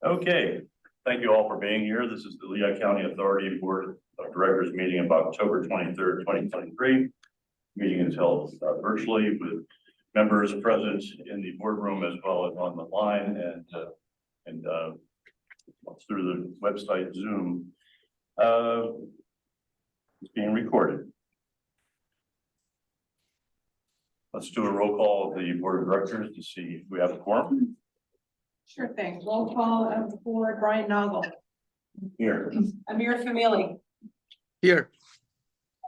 Okay, thank you all for being here. This is the Lehigh County Authority Board of Directors meeting of October 23rd, 2023. Meeting is held virtually with members present in the boardroom as well as on the line and through the website Zoom. It's being recorded. Let's do a roll call of the board of directors to see if we have a quorum. Sure thing. Roll call of the board. Brian Noggle. Here. Amir Famili. Here.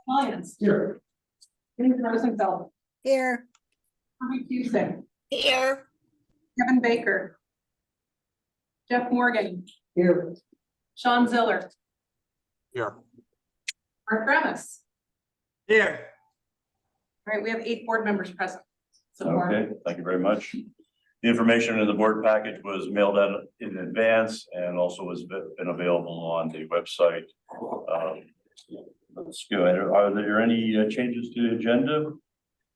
Lyons. Here. David Rosenfeld. Here. Harvey Cusick. Here. Kevin Baker. Jeff Morgan. Here. Sean Ziller. Here. Mark Ramis. Here. All right, we have 8 board members present. So Okay, thank you very much. The information in the board package was mailed out in advance and also has been available on the website. Let's go ahead. Are there any changes to the agenda?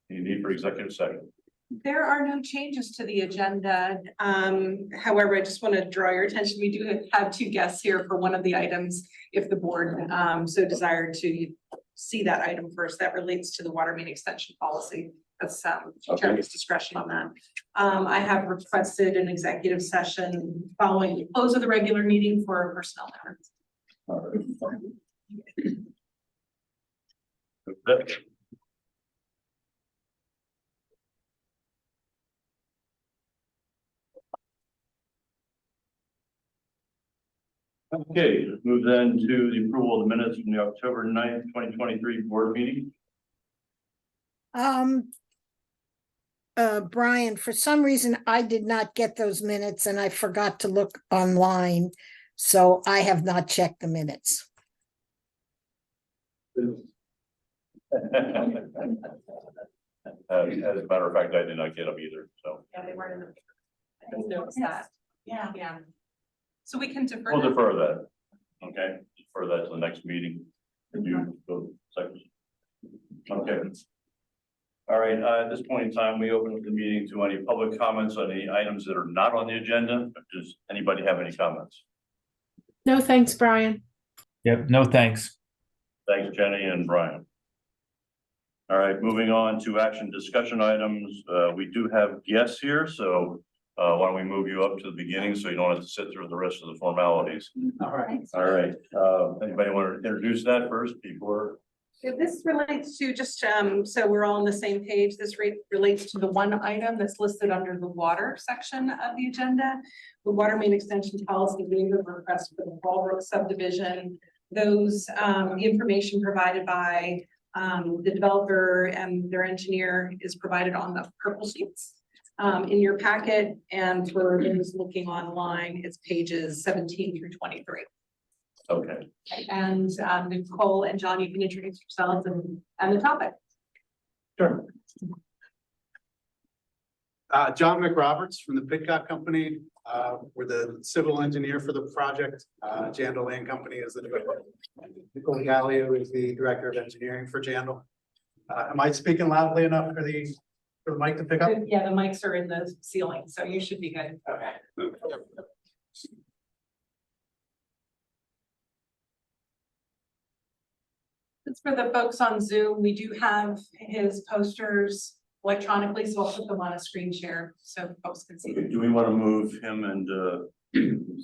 You need for executive session? there are no changes to the agenda. However, I just want to draw your attention. We do have 2 guests here for one of the items. If the board so desired to see that item first, that relates to the water main extension policy. That's chairman's discretion on that. I have requested an executive session following the close of the regular meeting for personnel matters. All right. Okay, let's move then to the approval of the minutes from the October 9th, 2023 board meeting. Brian, for some reason, I did not get those minutes and I forgot to look online. So I have not checked the minutes. As a matter of fact, I did not get them either, so. Yeah, they weren't in the. I noticed that. Yeah. Yeah. So we can defer. We'll defer that. Okay, defer that to the next meeting. And you go second. Okay. All right, at this point in time, we open up the meeting to any public comments on any items that are not on the agenda. Does anybody have any comments? No, thanks, Brian. Yep, no thanks. Thanks, Jenny and Brian. All right, moving on to action discussion items. We do have guests here, so why don't we move you up to the beginning so you don't have to sit through the rest of the formalities. All right. All right, anybody want to introduce that first before? Yeah, this relates to just, so we're all on the same page. This relates to the one item that's listed under the water section of the agenda. The water main extension policy waiver request for the Fallbrook subdivision. Those, the information provided by the developer and their engineer is provided on the purple sheets in your packet. And for those looking online, it's pages 17 through 23. Okay. And Nicole and John, you can introduce yourselves and the topic. Sure. John McRoberts from the Pitcock Company. We're the civil engineer for the project. Jandal Land Company is the developer. Nicole Gallio is the director of engineering for Jandal. Am I speaking loudly enough for the mic to pick up? Yeah, the mics are in the ceiling, so you should be good. Okay. It's for the folks on Zoom. We do have his posters electronically, so I'll put them on a screen share so folks can see Okay, them. do we want to move him and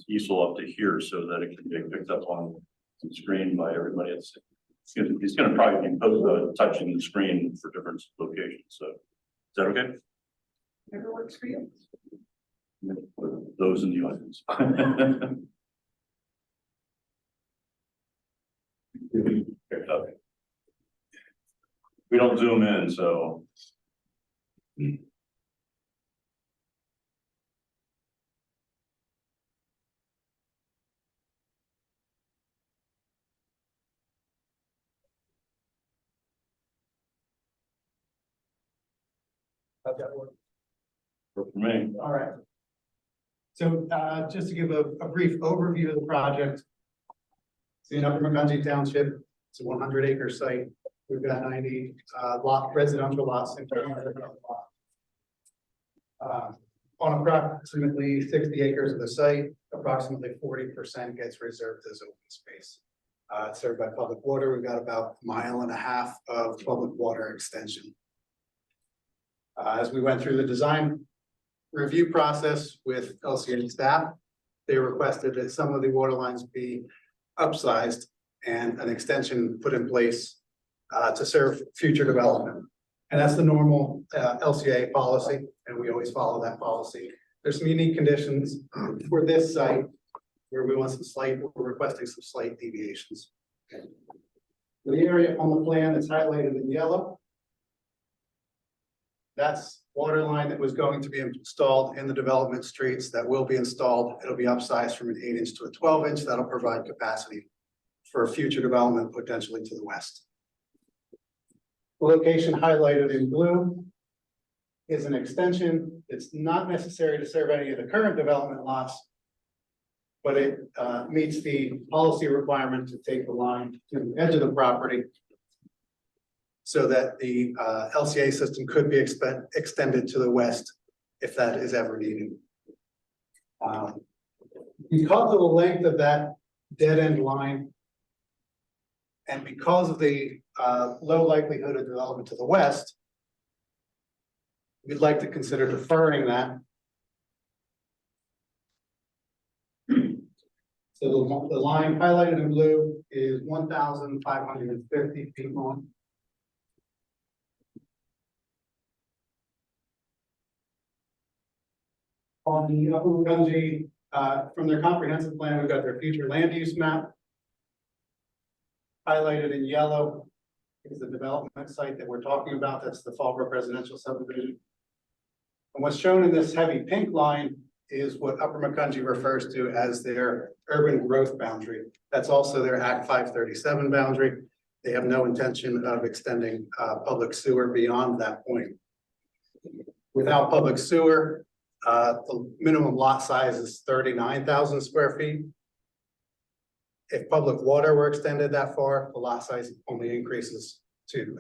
Easel up to here so that it can be picked up on the screen by everybody? He's going to probably be touching the screen for different locations. So is that okay? Whatever works for you. Those in the audience. Okay. We don't zoom in, so. How's that work? For me. All right. So just to give a brief overview of the project. It's in Upper Macungie Township. It's a 100-acre site. We've got 90 residential lots. On approximately 60 acres of the site, approximately 40% gets reserved as open space. It's served by public water. We've got about 1.5 miles of public water extension. As we went through the design review process with LCA staff, they requested that some of the water lines be upsized and an extension put in place to serve future development. And that's the normal LCA policy, and we always follow that policy. There's some unique conditions for this site where we're requesting some slight deviations. The area on the plan that's highlighted in yellow, that's water line that was going to be installed in the development streets that will be installed. It'll be upsized from an 8-inch to a 12-inch. That'll provide capacity for future development potentially to the west. The location highlighted in blue is an extension. It's not necessary to serve any of the current development lots, but it meets the policy requirement to take the line to the edge of the property so that the LCA system could be extended to the west if that is ever needed. Because of the length of that dead end line, and because of the low likelihood of development to the west, we'd like to consider deferring that. So the line highlighted in blue is 1,550 feet long. On the Upper Runji, from their comprehensive plan, we've got their future land use map. Highlighted in yellow is the development site that we're talking about. That's the Fallbrook residential subdivision. And what's shown in this heavy pink line is what Upper Macungie refers to as their urban growth boundary. That's also their Act 537 boundary. They have no intention of extending public sewer beyond that point. Without public sewer, the minimum lot size is 39,000 square feet. If public water were extended that far, the lot size only increases to,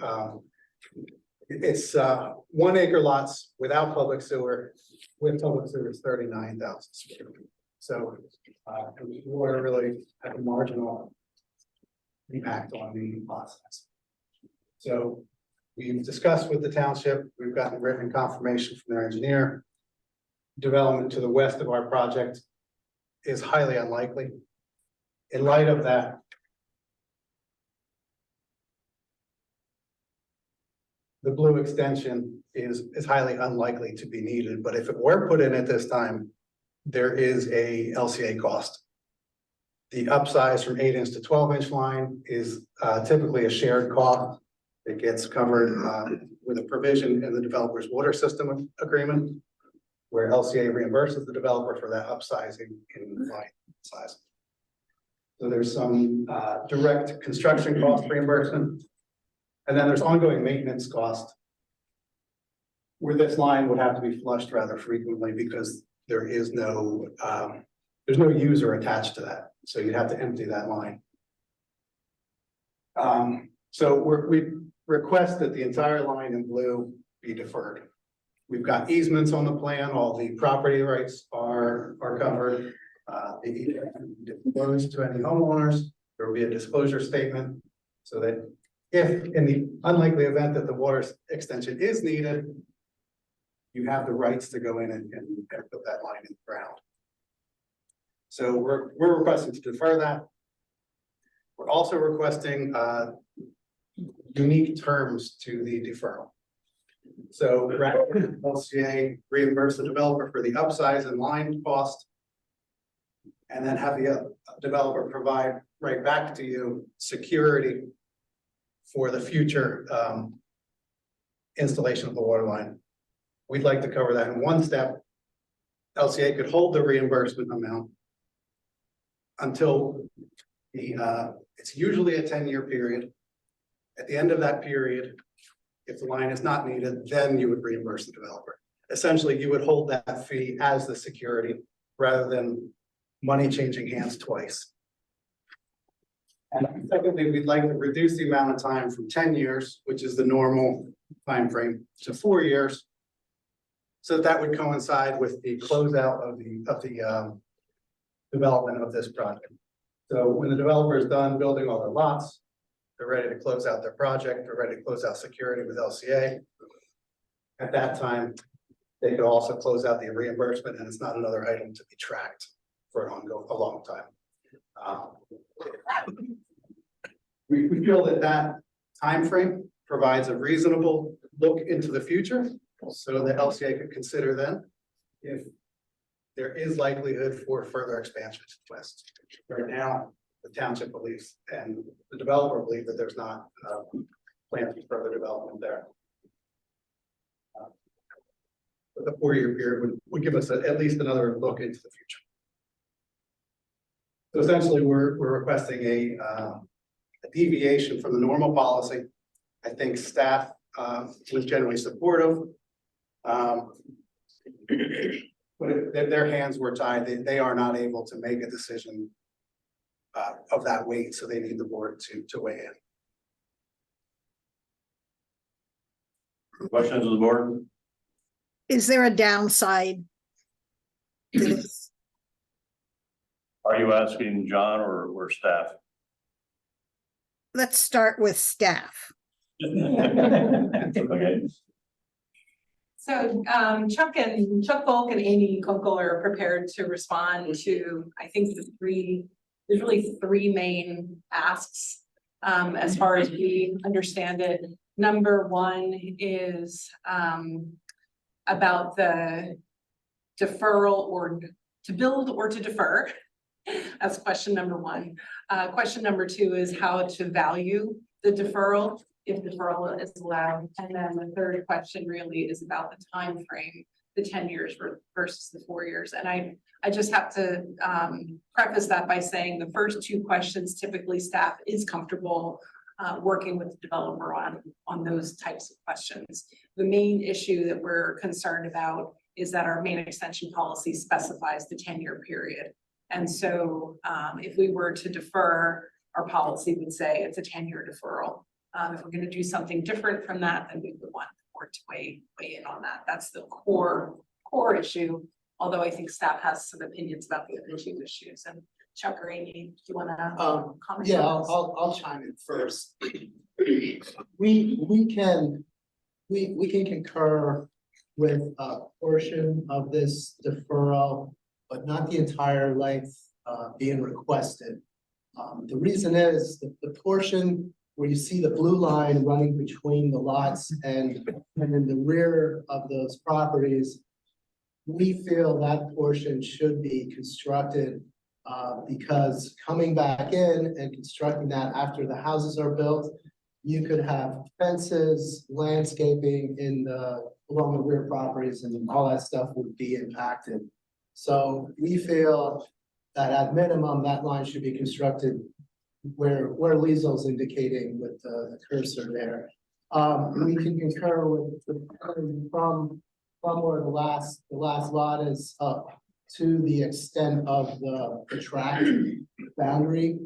it's 1 acre lots without public sewer. With public sewer, it's 39,000 square feet. So water really has a marginal impact on the lot size. So we've discussed with the township, we've gotten written confirmation from their engineer. Development to the west of our project is highly unlikely. In light of that, the blue extension is highly unlikely to be needed, but if it were put in at this time, there is a LCA cost. The upsize from 8-inch to 12-inch line is typically a shared cost. It gets covered with a provision in the developer's water system agreement, where LCA reimburses the developer for that upsizing in line size. So there's some direct construction cost reimbursement. And then there's ongoing maintenance cost, where this line would have to be flushed rather frequently because there is no, there's no user attached to that. So you'd have to empty that line. So we request that the entire line in blue be deferred. We've got easements on the plan. All the property rights are covered. Disclosed to any homeowners. There will be a disclosure statement so that if in the unlikely event that the water extension is needed, you have the rights to go in and put that line in the ground. So we're requesting to defer that. We're also requesting unique terms to the deferral. So rather than LCA reimburse the developer for the upsize and line cost, and then have the developer provide right back to you security for the future installation of the water line. We'd like to cover that in one step. LCA could hold the reimbursement amount until it's usually a 10-year period. At the end of that period, if the line is not needed, then you would reimburse the developer. Essentially, you would hold that fee as the security rather than money changing hands twice. And secondly, we'd like to reduce the amount of time from 10 years, which is the normal time frame, to 4 years, So that would coincide with the closeout of the development of this project. So when the developer is done building all their lots, they're ready to close out their project, they're ready to close out security with LCA. At that time, they could also close out the reimbursement, and it's not another item to be tracked for a long time. We feel that timeframe provides a reasonable look into the future, so the LCA could consider then if there is likelihood for further expansion to the west. Right now, the township believes and the developer believe that there's not plans for further development there. But the 4-year period would give us at least another look into the future. So essentially, we're requesting a deviation from the normal policy. I think staff was generally supportive. But their hands were tied. They are not able to make a decision of that weight, so they need the board to weigh in. Questions of the board? Is there a downside to this? Are you asking John or staff? Let's start with staff. Okay. So Chuck Volk and Amy Kunkel are prepared to respond to, I think, there's really three main asks as far as we understand it. Number one is about the deferral or to build or to defer. That's question number one. Question number two is how to value the deferral, if deferral is allowed. And then the third question really is about the time frame, the 10 years versus the 4 years. And I just have to preface that by saying the first two questions, typically staff is comfortable working with the developer on those types of questions. The main issue that we're concerned about is that our main extension policy specifies the 10-year period. And so if we were to defer, our policy would say it's a 10-year deferral. If we're going to do something different from that, then we would want the board to weigh in on that. That's the core issue. Although I think staff has some opinions about the other two issues. And Chuck or Amy, do you want to comment? Yeah, on this? I'll chime in first. We can concur with a portion of this deferral, but not the entire length being requested. The reason is the portion where you see the blue line running between the lots and in the rear of those properties, we feel that portion should be constructed because coming back in and constructing that after the houses are built, you could have fences, landscaping along the rear properties, and all that stuff would be impacted. So we feel that at minimum, that line should be constructed where Liesel's indicating with the cursor there. We can concur with from where the last lot is up to the extent of the tract boundary.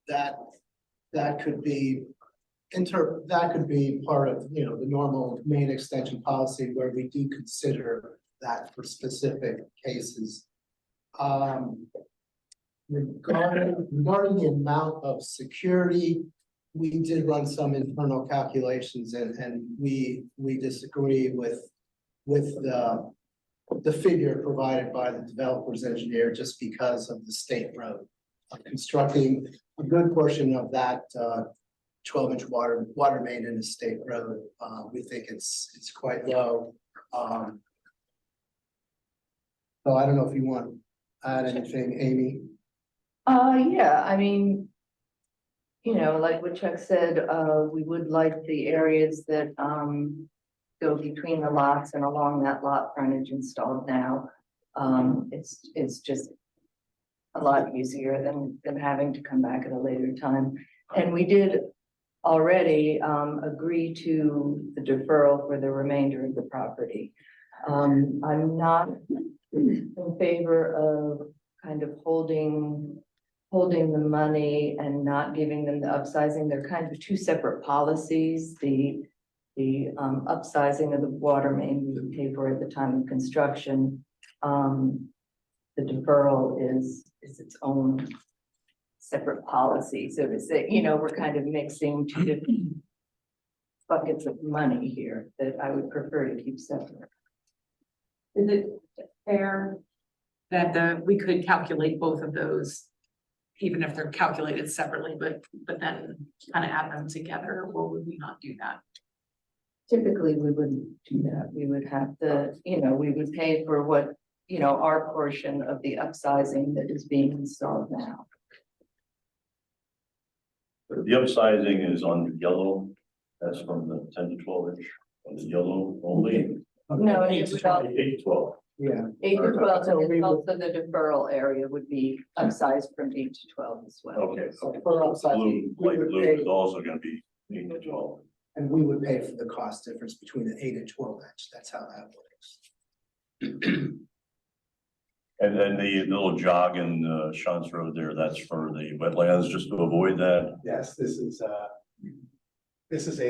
That could be part of, the normal main extension policy where we do consider that for specific cases. Regarding the amount of security, we did run some internal calculations and we disagree with the figure provided by the developer's engineer just because of the state road. Constructing a good portion of that 12-inch water main in the state road, we think it's quite low. So I don't know if you want to add anything, Amy. Yeah, I mean, like what Chuck said, we would like the areas that go between the lots and along that lot frontage installed now. It's just a lot easier than having to come back at a later time. And we did already agree to the deferral for the remainder of the property. I'm not in favor of kind of holding the money and not giving them the upsizing. They're kind of two separate policies. The The upsizing of the water main, we would pay for at the time of construction. The deferral is its own separate policy, so to say, you know, we're kind of mixing two different buckets of money here that I would prefer to keep separate. Is it fair that we could calculate both of those, even if they're calculated separately, but then kind of add them together, or would we not do that? Typically, we wouldn't do that. We would have to, you know, we would pay for what, you know, our portion of the upsizing that is being installed now. The upsizing is on yellow, that's from the 10 to 12 inch, on the yellow only. No, it would also 8 to 12. Yeah. 8 to 12, So and we then would- also the deferral area would be upsized from 8 to 12 as well. Okay. So for upsizing, Blue, we light would blue pay, is also gonna be 8 to 12. and we would pay for the cost difference between the 8 and 12 inch. That's how that works. And then the little jog in Shantz Road there, that's for the wetlands, just to avoid that. Yes, this is a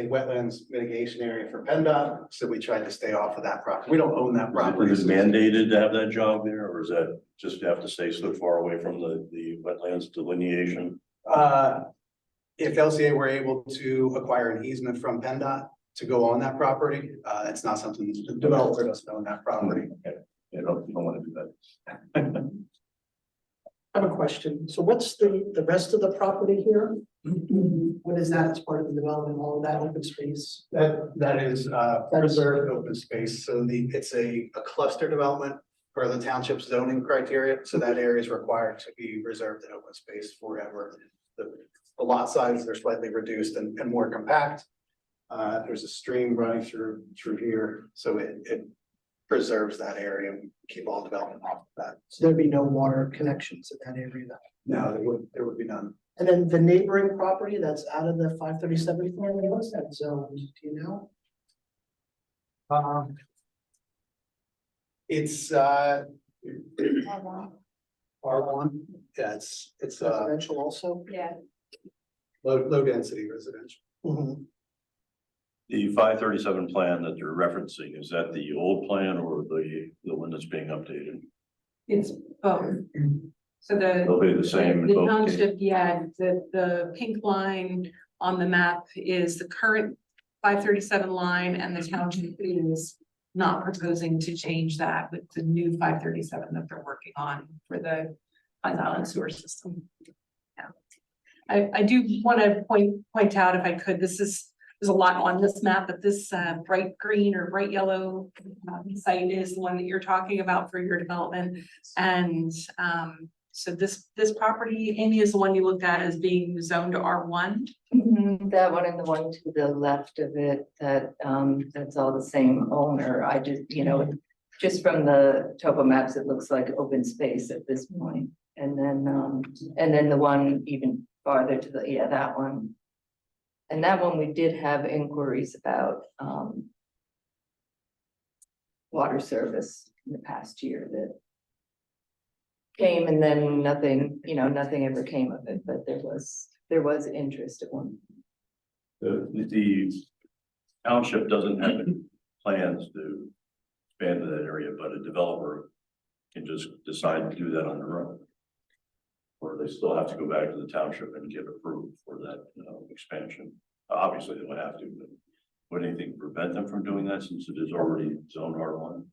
wetlands mitigation area for PennDOT, so we tried to stay off of that property. We don't own that property. Is it mandated to have that jog there, or is that just have to stay so far away from the wetlands delineation? If LCA were able to acquire an easement from PennDOT to go on that property, it's not something the developer doesn't own that property. Okay. You don't want to do that. I have a question. So what's the rest of the property here? What is that as part of the development, all of that open space? That is reserved open space, so it's a cluster development for the township zoning criteria, so that area is required to be reserved in open space forever. The lot sizes are slightly reduced and more compact. There's a stream running through here, so it preserves that area and keep all development off of that. So there'd be no water connections in that area. No, there would be none. And then the neighboring property that's out of the 537 plan, what's that zone? Do you know? It's R1. Yeah, it's Residential also? Yeah. low density residential. Mhm. The 537 plan that you're referencing, is that the old plan or the one that's being updated? It's both. So They'll be the same in the both township, yeah, the pink line on the map is the current 537 line, and the township is not proposing to change that with the new 537 that they're working on for the Pine Island sewer system. Yeah. I do want to point out, if I could, there's a lot on this map, but this bright green or bright yellow site is the one that you're talking about for your development. And so this property, Amy, is the one you looked at as being zoned to R1. That one and the one to the left of it, that's all the same owner. I just, you know, just from the topo maps, it looks like open space at this point. And then the one even farther to the, yeah, that one. And that one, we did have inquiries about water service in the past year that came, and then nothing, you know, nothing ever came of it, but there was interest at one. The township doesn't have any plans to expand to that area, but a developer can just decide to do that on their own. Or they still have to go back to the township and get approved for that, expansion. Obviously, they would have to, but would anything prevent them from doing that since it is already zone R1?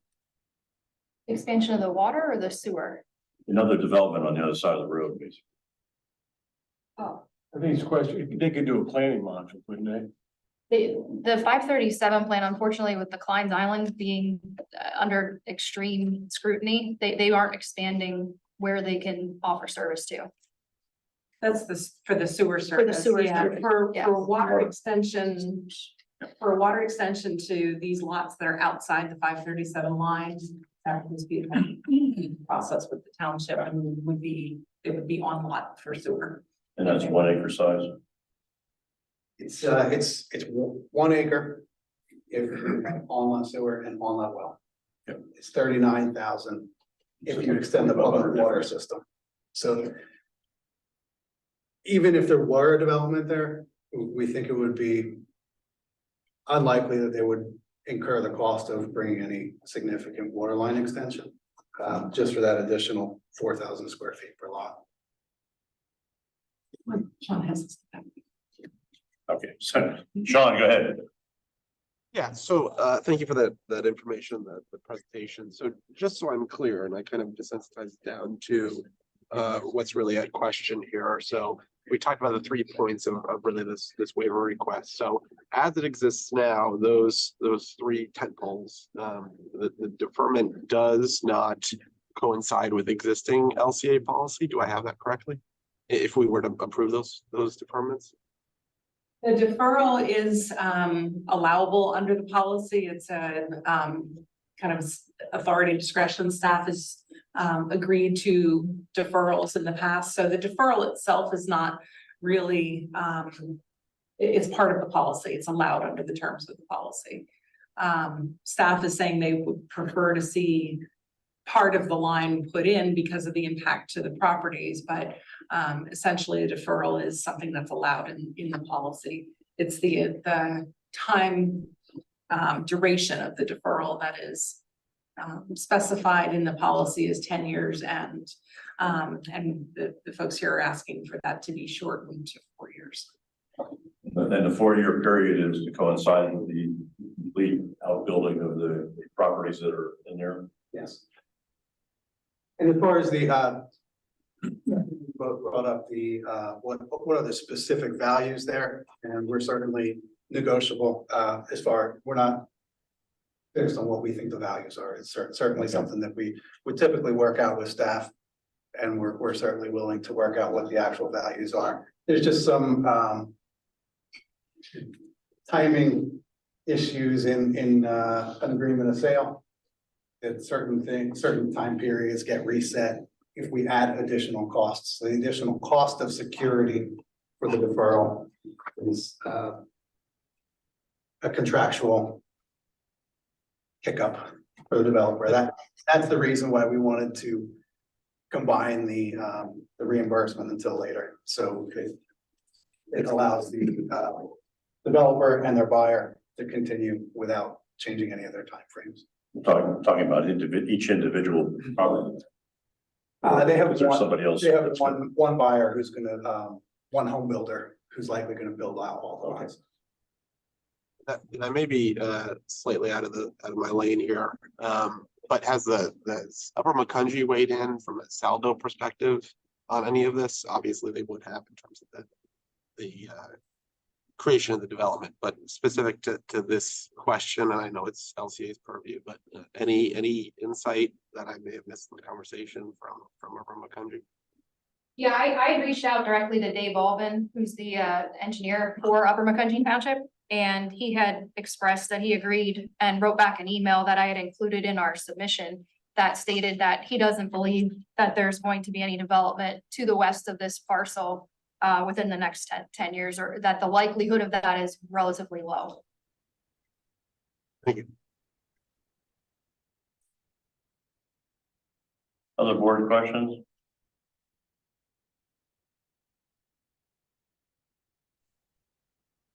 Expansion of the water or the sewer? Another development on the other side of the road, basically. Oh, I think it's a question, they could do a planning module, couldn't they? the 537 plan, unfortunately, with the Klein's Island being under extreme scrutiny, they aren't expanding where they can offer service to. That's for the sewer service. sewer Yeah, service, for yeah. water extension. For a water extension to these lots that are outside the 537 lines, that would just be a process with the township, and it would be on lot for sewer. And that's 1 acre size. It's 1 acre. If on lot sewer and on lot well. Yep. It's 39,000 if you extend the public water system. So even if there were a development there, we think it would be unlikely that they would incur the cost of bringing any significant water line extension. Just for that additional 4,000 square feet per lot. Sean has. Okay, so Sean, go ahead. Yeah, so thank you for that information, the presentation. So just so I'm clear, and I kind of desensitized down to what's really at question here. So we talked about the 3 points of really this waiver request. So as it exists now, those 3 tentpoles, the deferment does not coincide with existing LCA policy. Do I have that correctly? If we were to approve those deferments? The deferral is allowable under the policy. It's a kind of authority discretion. Staff has agreed to deferrals in the past. So the deferral itself is not really, it's part of the policy. It's allowed under the terms of the policy. Staff is saying they would prefer to see part of the line put in because of the impact to the properties, but essentially a deferral is something that's allowed in the policy. It's the time duration of the deferral that is specified in the policy is 10 years, and the folks here are asking for that to be shortened to 4 years. But then the 4-year period is to coincide with the complete outbuilding of the properties that are in there. Yes. And as far as the both brought up the what are the specific values there, and we're certainly negotiable as far, we're not fixed on what we think the values are. It's certainly something that we would typically work out with staff, and we're certainly willing to work out what the actual values are. There's just some timing issues in an agreement of sale. That certain time periods get reset if we add additional costs. The additional cost of security for the deferral is a contractual hiccup for the developer. That's the reason why we wanted to combine the reimbursement until later. So it allows the developer and their buyer to continue without changing any of their timeframes. Talking about each individual property. They have somebody else. They have one buyer who's gonna one home builder who's likely gonna build out all the lines. That may be slightly out of my lane here, but has the Upper Macungie weighed in from a saldo perspective on any of this? Obviously, they would have in terms of the creation of the development, but specific to this question, and I know it's LCA's purview, but any insight that I may have missed in the conversation from Upper Macungie? Yeah, I reached out directly to Dave Albin, who's the engineer for Upper Macungie Township, and he had expressed that he agreed and wrote back an email that I had included in our submission that stated that he doesn't believe that there's going to be any development to the west of this parcel within the next 10 years, or that the likelihood of that is relatively low. Thank you. Other board questions?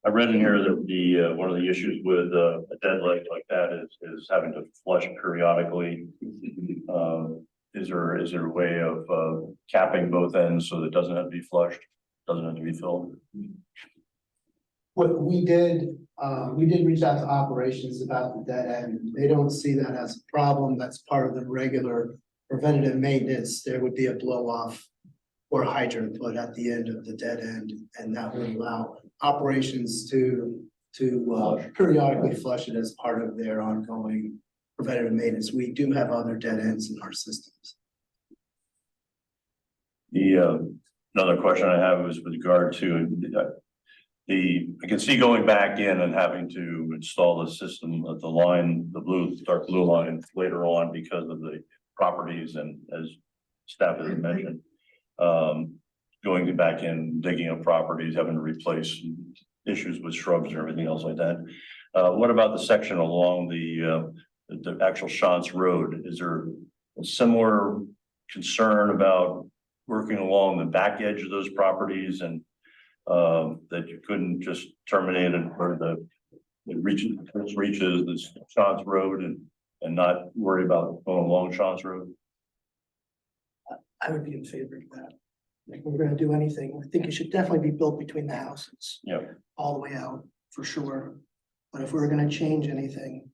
I read in here that the one of the issues with a dead lake like that is having to flush periodically. Is there a way of capping both ends so that it doesn't have to be flushed, doesn't have to be filled? What we did reach out to operations about the dead end. They don't see that as a problem. That's part of the regular preventative maintenance. There would be a blow off or hydrant put at the end of the dead end, and that would allow operations to periodically flush it as part of their ongoing preventative maintenance. We do have other dead ends in our systems. Another question I have is with regard to I can see going back in and having to install the system of the line, the dark blue line later on because of the properties, and as staff has mentioned, going back in, digging up properties, having to replace issues with shrubs and everything else like that. What about the section along the actual Shantz Road? Is there a similar concern about working along the back edge of those properties, and that you couldn't just terminate it, or reaches this Shaw's Road and not worry about going along Shaw's Road? I would be in favor of that. Like, if we're gonna do anything, I think it should definitely be built between the houses. Yeah. All the way out, for sure. But if we were gonna change anything,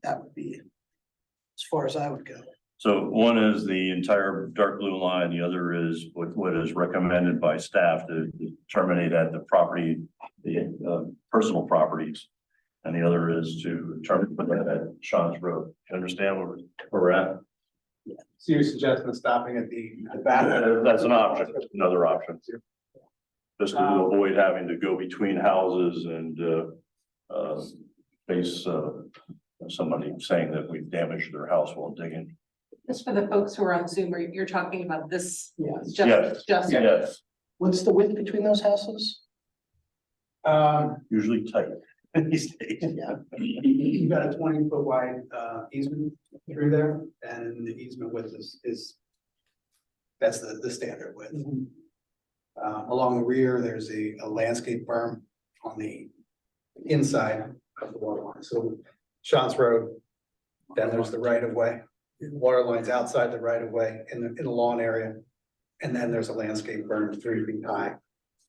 that would be as far as I would go. So one is the entire dark blue line, the other is what is recommended by staff to terminate at the property, the personal properties. And the other is to terminate that at Shaw's Road. You understand where we're at? So you're suggesting stopping at the back? That's an option, another option. Just to avoid having to go between houses and face somebody saying that we've damaged their house while digging. Just for the folks who are on Zoom, you're talking about this. Yes. Just. Yes, What's the width between those houses? usually tight these days. Yeah. You've got a 20-foot wide easement through there, and the easement width is that's the standard width. Along the rear, there's a landscape berm on the inside of the water line. So Shaw's Road, then there's the right of way. Water lines outside the right of way in the lawn area. And then there's a landscape berm 3 feet high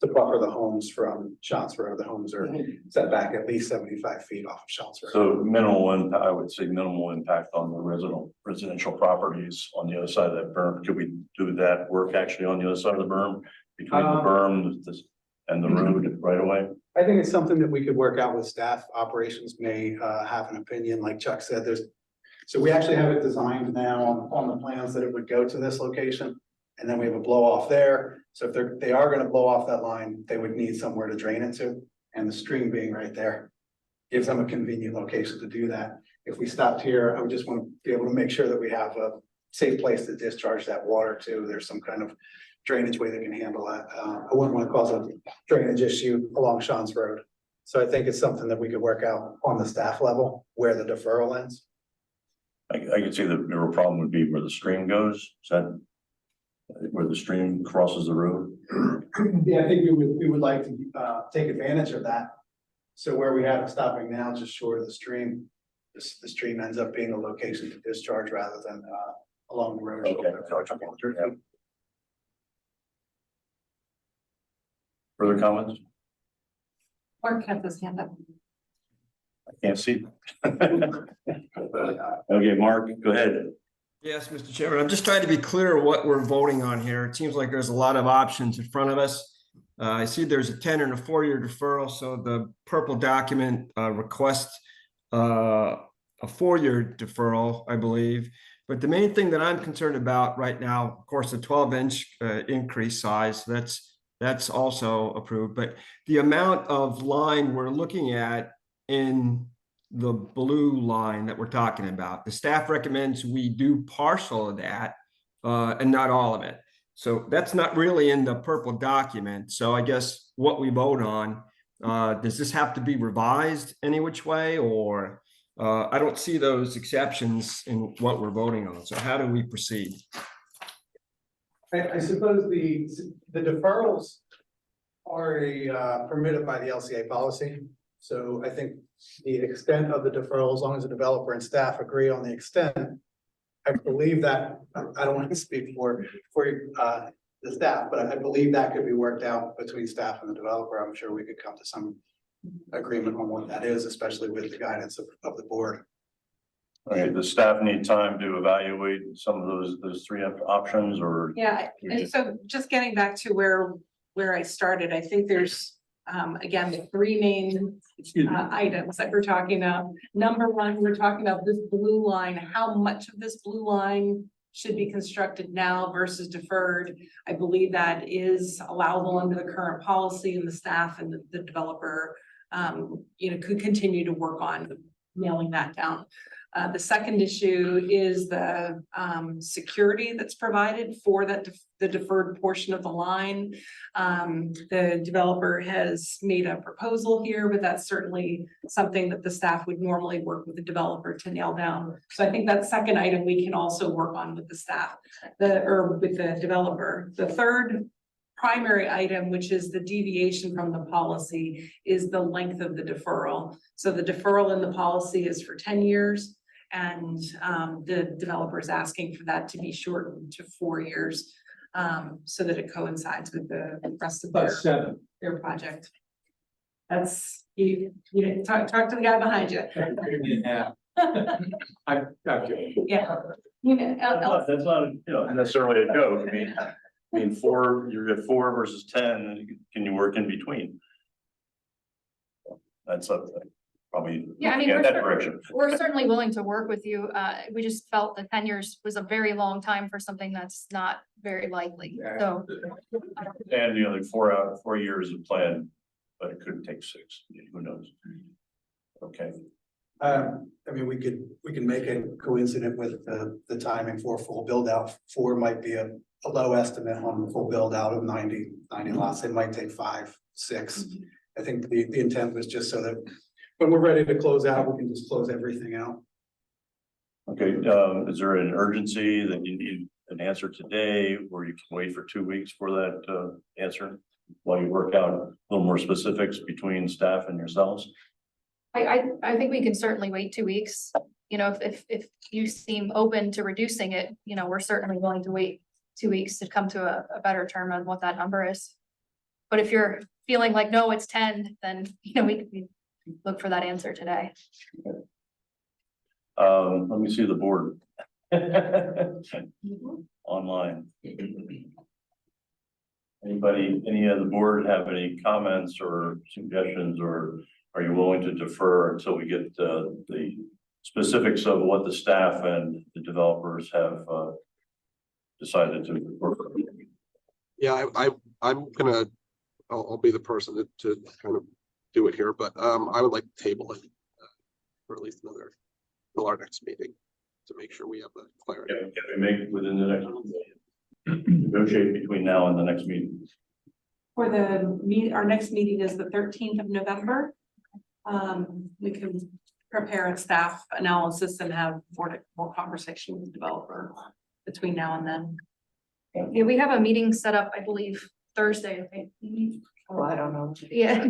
to buffer the homes from Shaw's Road. The homes are set back at least 75 feet off of Shaw's Road. So minimal impact, I would say minimal impact on the residential properties on the other side of that berm. Could we do that work actually on the other side of the berm? Between the berm and the road right away? I think it's something that we could work out with staff. Operations may have an opinion, like Chuck said, so we actually have it designed now on the plans that it would go to this location. And then we have a blow off there. So if they are gonna blow off that line, they would need somewhere to drain into. And the stream being right there gives them a convenient location to do that. If we stopped here, I would just want to be able to make sure that we have a safe place to discharge that water to. There's some kind of drainage way that can handle that. I wouldn't want to cause a drainage issue along Shaw's Road. So I think it's something that we could work out on the staff level where the deferral ends. I could see the real problem would be where the stream goes. Is that where the stream crosses the road? Yeah, I think we would like to take advantage of that. So where we have it stopping now, just short of the stream, the stream ends up being a location to discharge rather than along the road. Okay. Further comments? Mark has his hand up. I can't see. Okay, Mark, go ahead. Yes, Mr. Chairman, I'm just trying to be clear what we're voting on here. It seems like there's a lot of options in front of us. I see there's a 10 and a 4-year deferral, so the purple document requests a 4-year deferral, I believe. But the main thing that I'm concerned about right now, of course, the 12-inch increase size, that's also approved. But the amount of line we're looking at in the blue line that we're talking about, the staff recommends we do partial of that and not all of it. So that's not really in the purple document. So I guess what we vote on, does this have to be revised any which way, or I don't see those exceptions in what we're voting on. So how do we proceed? I suppose the deferrals are permitted by the LCA policy. So I think the extent of the deferral, as long as the developer and staff agree on the extent, I believe that, I don't want to speak for the staff, but I believe that could be worked out between staff and the developer. I'm sure we could come to some agreement on what that is, especially with the guidance of the board. Okay, does staff need time to evaluate some of those 3 options, or? Yeah, and so just getting back to where I started, I think there's again, the 3 main items that we're talking about. Number 1, we're talking about this blue line, how much of this blue line should be constructed now versus deferred. I believe that is allowable under the current policy, and the staff and the developer could continue to work on nailing that down. The second issue is the security that's provided for the deferred portion of the line. The developer has made a proposal here, but that's certainly something that the staff would normally work with the developer to nail down. So I think that second item we can also work on with the staff, or with the developer. The third primary item, which is the deviation from the policy, is the length of the deferral. So the deferral in the policy is for 10 years. And the developer is asking for that to be shortened to 4 years. So that it coincides with the rest of their project. That's, you talk to the guy behind you. Yeah. Yeah. You know, That's not, necessarily a joke. I mean, you're at 4 versus 10, can you work in between? That's probably. Yeah, I mean, that direction. we're certainly willing to work with you. We just felt that 10 years was a very long time for something that's not very likely, so. And like 4 years of plan, but it could take 6, who knows? Okay, I mean, we can make it coincident with the timing for full build out. 4 might be a low estimate on the full build out of 90 lots. It might take 5, 6. I think the intent was just so that when we're ready to close out, we can just close everything out. okay, is there an urgency that you need an answer today, or you can wait for 2 weeks for that answer? While you work out a little more specifics between staff and yourselves? I think we can certainly wait 2 weeks. If you seem open to reducing it, we're certainly willing to wait 2 weeks to come to a better term on what that number is. But if you're feeling like, no, it's 10, then, we look for that answer today. Let me see the board. Online. Anybody, any of the board have any comments or suggestions, or are you willing to defer until we get the specifics of what the staff and the developers have decided to work? Yeah, I'll be the person to kind of do it here, but I would like to table it for at least till our next meeting to make sure we have the clarity. Can we make it within the next negotiate between now and the next meeting? For our next meeting is the 13th of November. We can prepare a staff analysis and have more conversation with the developer between now and then. Yeah, we have a meeting set up, I believe, Thursday, I think. Oh, I don't know. Yeah,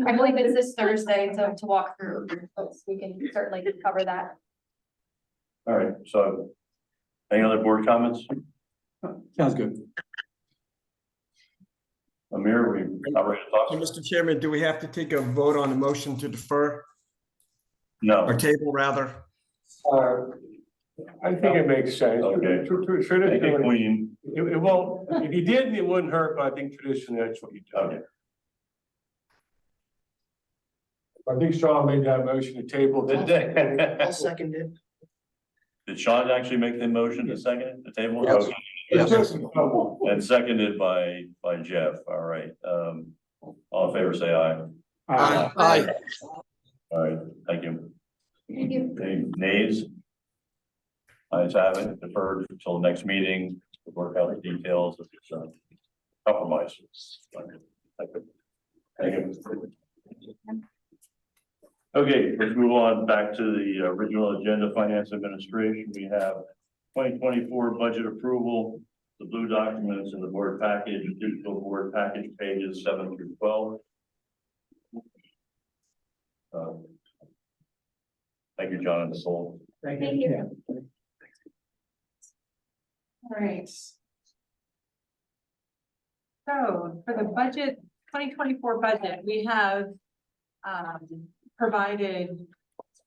I believe it's this Thursday to walk through, so we can certainly cover that. All right, so any other board comments? Sounds good. Amir, we not ready to talk? Mr. Chairman, do we have to take a vote on the motion to defer No. or table rather? I think it makes sense. Okay. Traditionally, Queen. it won't, if you did, it wouldn't hurt, but I think traditionally that's what you do. Okay. I think Sean made that motion to table. I'll second it. Did Sean actually make the motion to second it, the table? Yes. Okay. Yes. And seconded by Jeff. All right. All in favor, say aye. Aye. All right, thank you. Thank you. Any nays? Ayes have it, deferred until the next meeting to work out the details of this compromise. Thank you. Okay, let's move on back to the original agenda, finance administration. We have 2024 budget approval, the blue documents in the board package, digital board package pages 7 through 12. Thank you, John and Nicole. Thank you. All right. So for the budget, 2024 budget, we have provided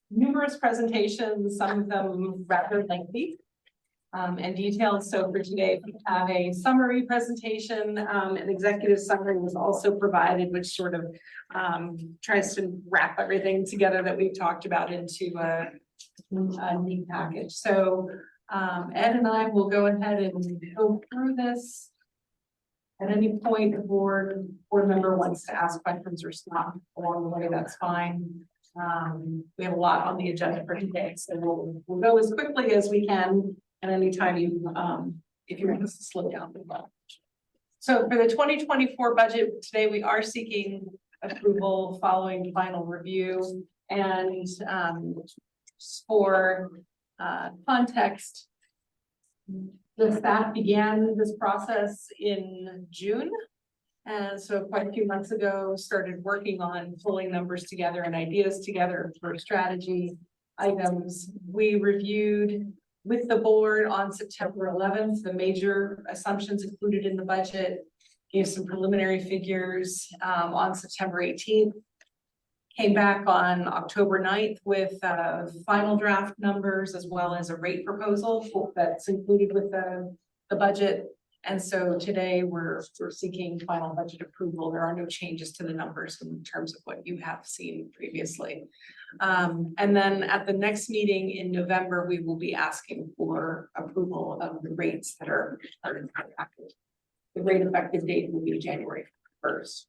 numerous presentations, some of them rather lengthy and detailed. So for today, we have a summary presentation. An executive summary was also provided, which sort of tries to wrap everything together that we've talked about into a neat package. So Ed and I will go ahead and go through this. At any point, the board member wants to ask questions or stop along the way, that's fine. We have a lot on the agenda for today, so we'll go as quickly as we can. And anytime you, if you want us to slow down. So for the 2024 budget, today we are seeking approval following final review. And for context, the staff began this process in June And so quite a few months ago, started working on pulling numbers together and ideas together for strategy items. We reviewed with the board on September 11th, the major assumptions included in the budget, gave some preliminary figures on September 18th. Came back on October 9th with final draft numbers as well as a rate proposal that's included with the budget. And so today we're seeking final budget approval. There are no changes to the numbers in terms of what you have seen previously. And then at the next meeting in November, we will be asking for approval of the rates that are impacted. The rate effective date will be January 1st.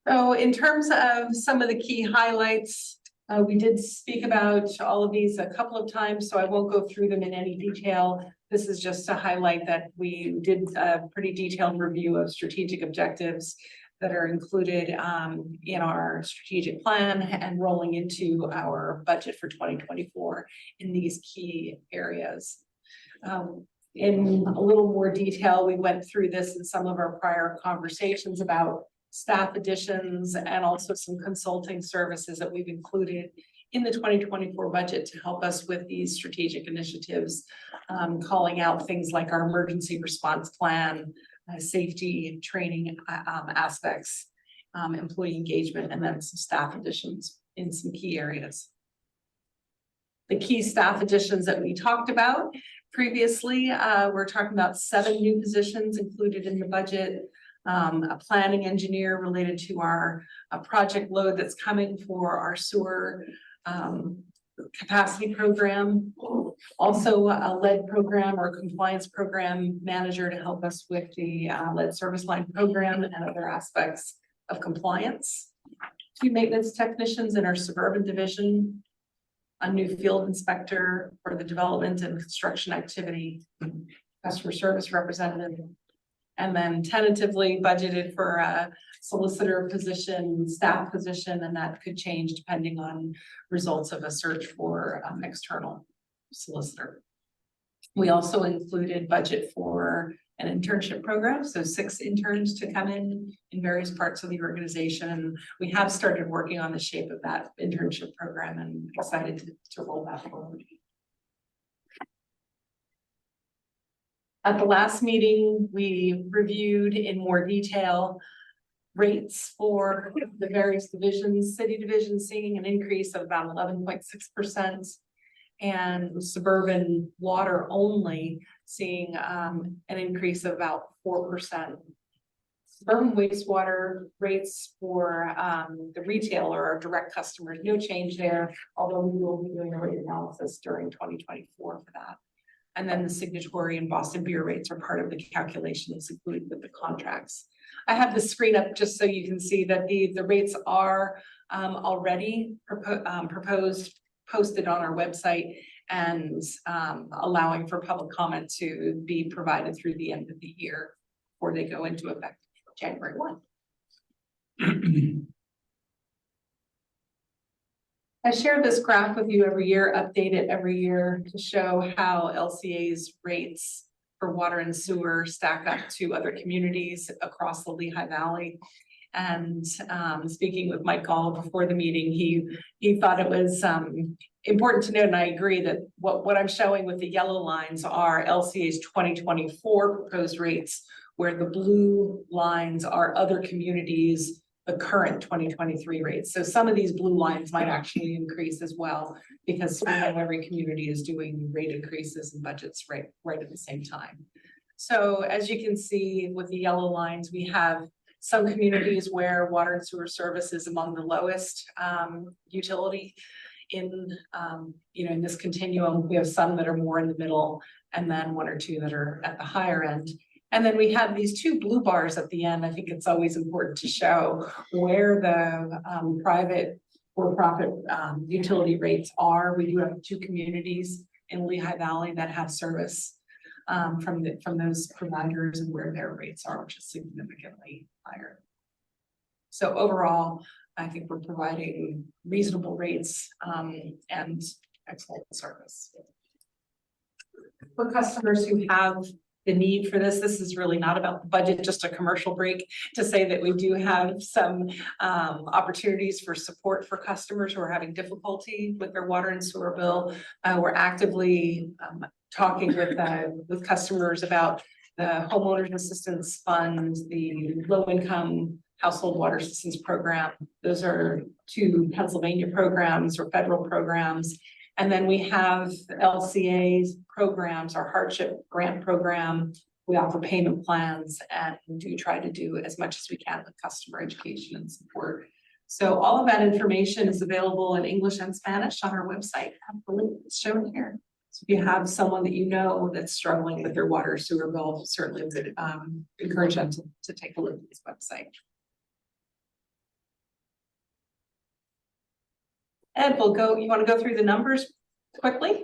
So in terms of some of the key highlights, we did speak about all of these a couple of times, so I won't go through them in any detail. This is just to highlight that we did a pretty detailed review of strategic objectives that are included in our strategic plan and rolling into our budget for 2024 in these key areas. In a little more detail, we went through this in some of our prior conversations about staff additions and also some consulting services that we've included in the 2024 budget to help us with these strategic initiatives, calling out things like our emergency response plan, safety and training aspects, employee engagement, and then some staff additions in some key areas. The key staff additions that we talked about previously, we're talking about 7 new positions included in the budget. A planning engineer related to our project load that's coming for our sewer capacity program. Also a lead program or compliance program manager to help us with the lead service line program and other aspects of compliance. 2 maintenance technicians in our suburban division. A new field inspector for the development and construction activity, customer service representative. And then tentatively budgeted for a solicitor position, staff position, and that could change depending on results of a search for external solicitor. We also included budget for an internship program, so 6 interns to come in various parts of the organization. We have started working on the shape of that internship program and excited to roll that forward. At the last meeting, we reviewed in more detail rates for the various divisions, city division seeing an increase of about 11.6%, and suburban water only seeing an increase of about 4%. Suburban wastewater rates for the retailer or direct customers, no change there, although we will be doing a rate analysis during 2024 for that. And then the signatory and Boston beer rates are part of the calculation that's included with the contracts. I have the screen up just so you can see that the rates are already posted on our website and allowing for public comment to be provided through the end of the year before they go into effect January 1. I share this graph with you every year, update it every year to show how LCA's rates for water and sewer stack up to other communities across the Lehigh Valley. And speaking with Mike Gall before the meeting, he thought it was important to note, and I agree, that what I'm showing with the yellow lines are LCA's 2024 proposed rates, where the blue lines are other communities, the current 2023 rates. So some of these blue lines might actually increase as well, because every community is doing rate increases and budgets right at the same time. So as you can see with the yellow lines, we have some communities where water and sewer service is among the lowest utility in in this continuum. We have some that are more in the middle, and then 1 or 2 that are at the higher end. And then we have these 2 blue bars at the end. I think it's always important to show where the private for-profit utility rates are. We do have 2 communities in Lehigh Valley that have service from those providers and where their rates are, which is significantly higher. So overall, I think we're providing reasonable rates and excellent service. For customers who have the need for this. This is really not about the budget, just a commercial break to say that we do have some opportunities for support for customers who are having difficulty with their water and sewer bill. We're actively talking with customers about the homeowners assistance fund, the low income household water assistance program. Those are two Pennsylvania programs or federal programs. And then we have LCA's programs, our hardship grant program. We offer payment plans and do try to do as much as we can with customer education and support. So all of that information is available in English and Spanish on our website. I believe it's shown here. So if you have someone that you know that's struggling with their water or sewer bill, certainly would encourage them to take a look at this website. Ed, you want to go through the numbers quickly?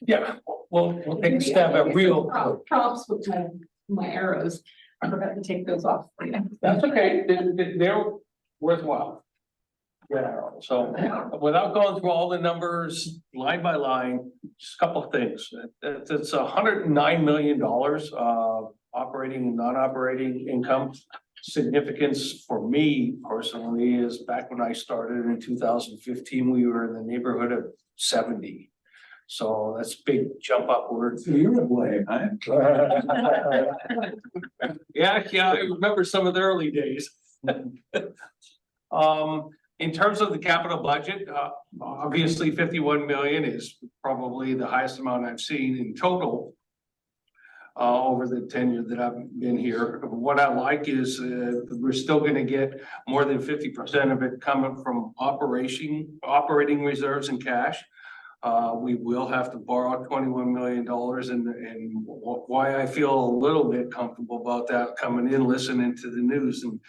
Yeah, we'll take a stab at real. Prompts with my arrows. I forgot to take those off. That's okay, they're worthwhile. Yeah, so without going through all the numbers line by line, just a couple of things. It's $109 million operating and non-operating income. Significance for me personally is back when I started in 2015, we were in the neighborhood of 70. So that's a big jump upward. So you're away, huh? Yeah, I remember some of the early days. In terms of the capital budget, obviously 51 million is probably the highest amount I've seen in total over the tenure that I've been here. What I like is we're still going to get more than 50% of it coming from operating reserves and cash. We will have to borrow $21 million, and why I feel a little bit comfortable about that coming in, listening to the news and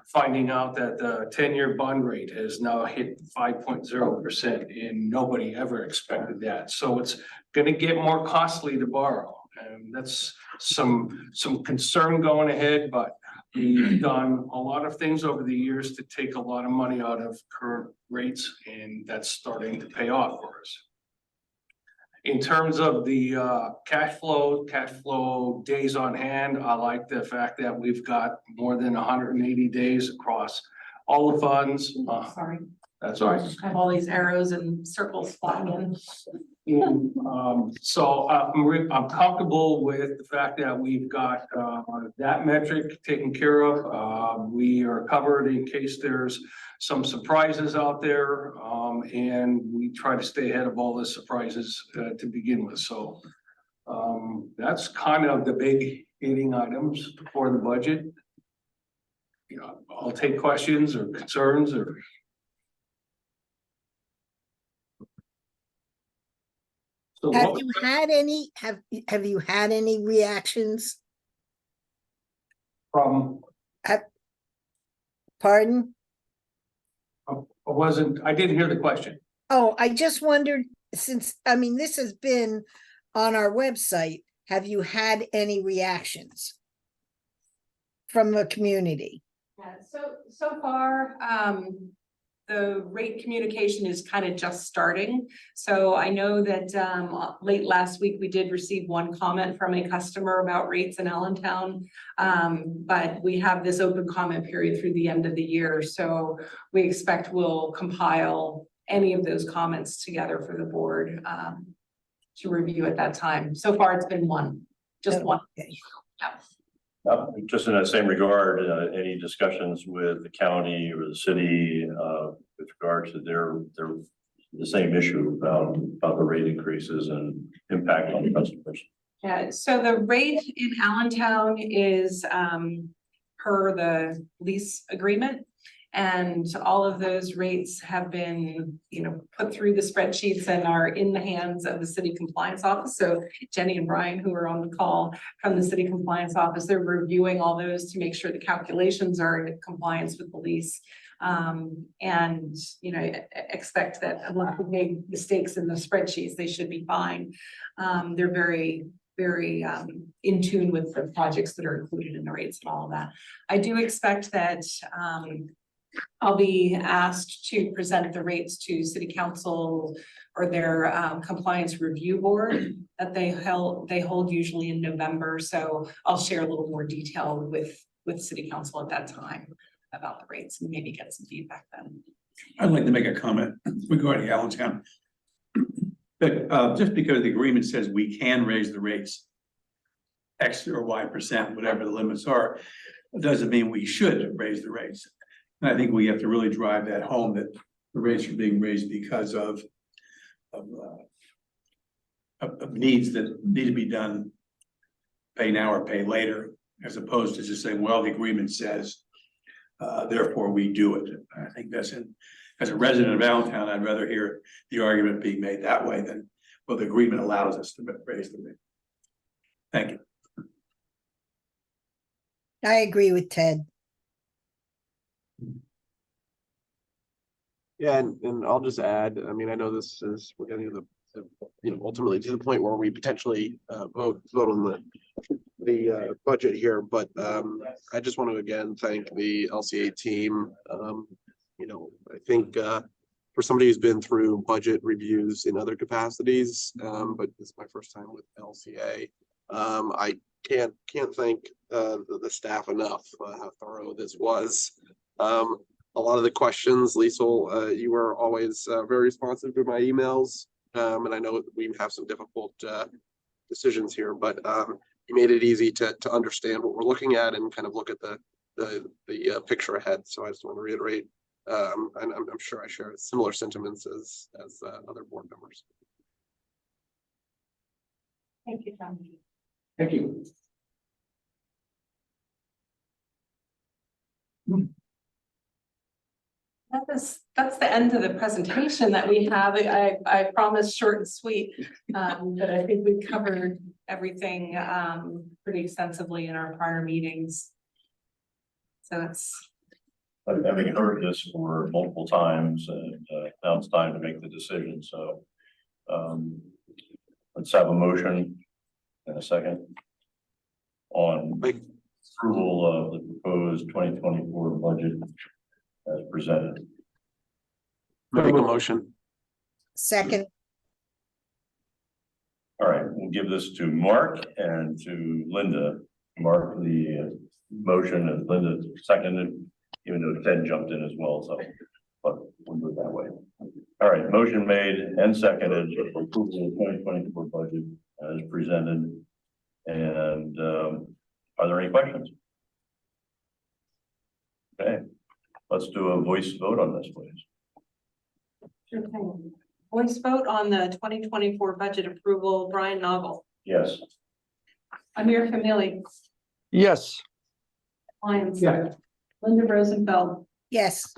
finding out that the 10-year bond rate has now hit 5.0%, and nobody ever expected that. So it's going to get more costly to borrow, and that's some concern going ahead. But we've done a lot of things over the years to take a lot of money out of current rates, and that's starting to pay off for us. In terms of the cash flow days on hand, I like the fact that we've got more than 180 days across all the funds. Sorry. That's all right. I have all these arrows and circles flying in. So I'm comfortable with the fact that we've got that metric taken care of. We are covered in case there's some surprises out there, and we try to stay ahead of all the surprises to begin with. So that's kind of the big hitting items for the budget. You know, I'll take questions or concerns or. So Have you had any reactions? From Pardon? I didn't hear the question. Oh, I just wondered, since, I mean, this has been on our website, have you had any reactions from the community? Yeah, so far, the rate communication is kind of just starting. So I know that late last week, we did receive one comment from a customer about rates in Allentown. But we have this open comment period through the end of the year. So we expect we'll compile any of those comments together for the board to review at that time. So far, it's been just one. Okay. Yeah. Just in that same regard, any discussions with the county or the city with regard to the same issue about the rate increases and impact on customers? Yeah, so the rate in Allentown is per the lease agreement. And all of those rates have been, put through the spreadsheets and are in the hands of the city compliance office. So Jenny and Brian, who are on the call from the city compliance office, they're reviewing all those to make sure the calculations are in compliance with the lease. And, expect that unless we make mistakes in the spreadsheets, they should be fine. They're very in tune with the projects that are included in the rates and all of that. I do expect that I'll be asked to present the rates to city council or their compliance review board that they hold usually in November. So I'll share a little more detail with city council at that time about the rates and maybe get some feedback then. I'd like to make a comment regarding Allentown. But just because the agreement says we can raise the rates X or Y%, whatever the limits are, doesn't mean we should raise the rates. And I think we have to really drive that home, that the rates are being raised because of needs that need to be done, pay now or pay later, as opposed to just saying, well, the agreement says, therefore we do it. I think that's as a resident of Allentown, I'd rather hear the argument being made that way than, well, the agreement allows us to raise the rate. Thank you. I agree with Ted. Yeah, and I'll just add, I mean, I know we're getting to the ultimately to the point where we potentially vote on the budget here, but I just want to again thank the LCA team. I think for somebody who's been through budget reviews in other capacities, but this is my first time with LCA. I can't thank the staff enough how thorough this was. A lot of the questions, Liesl, you were always very responsive to my emails, and I know we have some difficult decisions here, but you made it easy to understand what we're looking at and kind of look at the picture ahead. So I just want to reiterate, and I'm sure I share similar sentiments as other board members. Thank you, Tom. Thank you. That's the end of the presentation that we have. I promised short and sweet, but I think we've covered everything pretty extensively in our prior meetings. So it's. Having heard this for multiple times, and now it's time to make the decision. So let's have a motion in a second on approval of the proposed 2024 budget as presented. Make a motion. Second, All right, we'll give this to Mark and to Linda. Mark, the motion, and Linda seconded, even though Ted jumped in as well, so, but we'll do it that way. All right, motion made and seconded for approval of 2024 budget as presented. And are there any questions? Okay, let's do a voice vote on this, please. Sure thing. Voice vote on the 2024 budget approval. Brian Noggle, Yes. Amir Famili, Yes. Lyons, Yeah. Linda Rosenfeld, yes.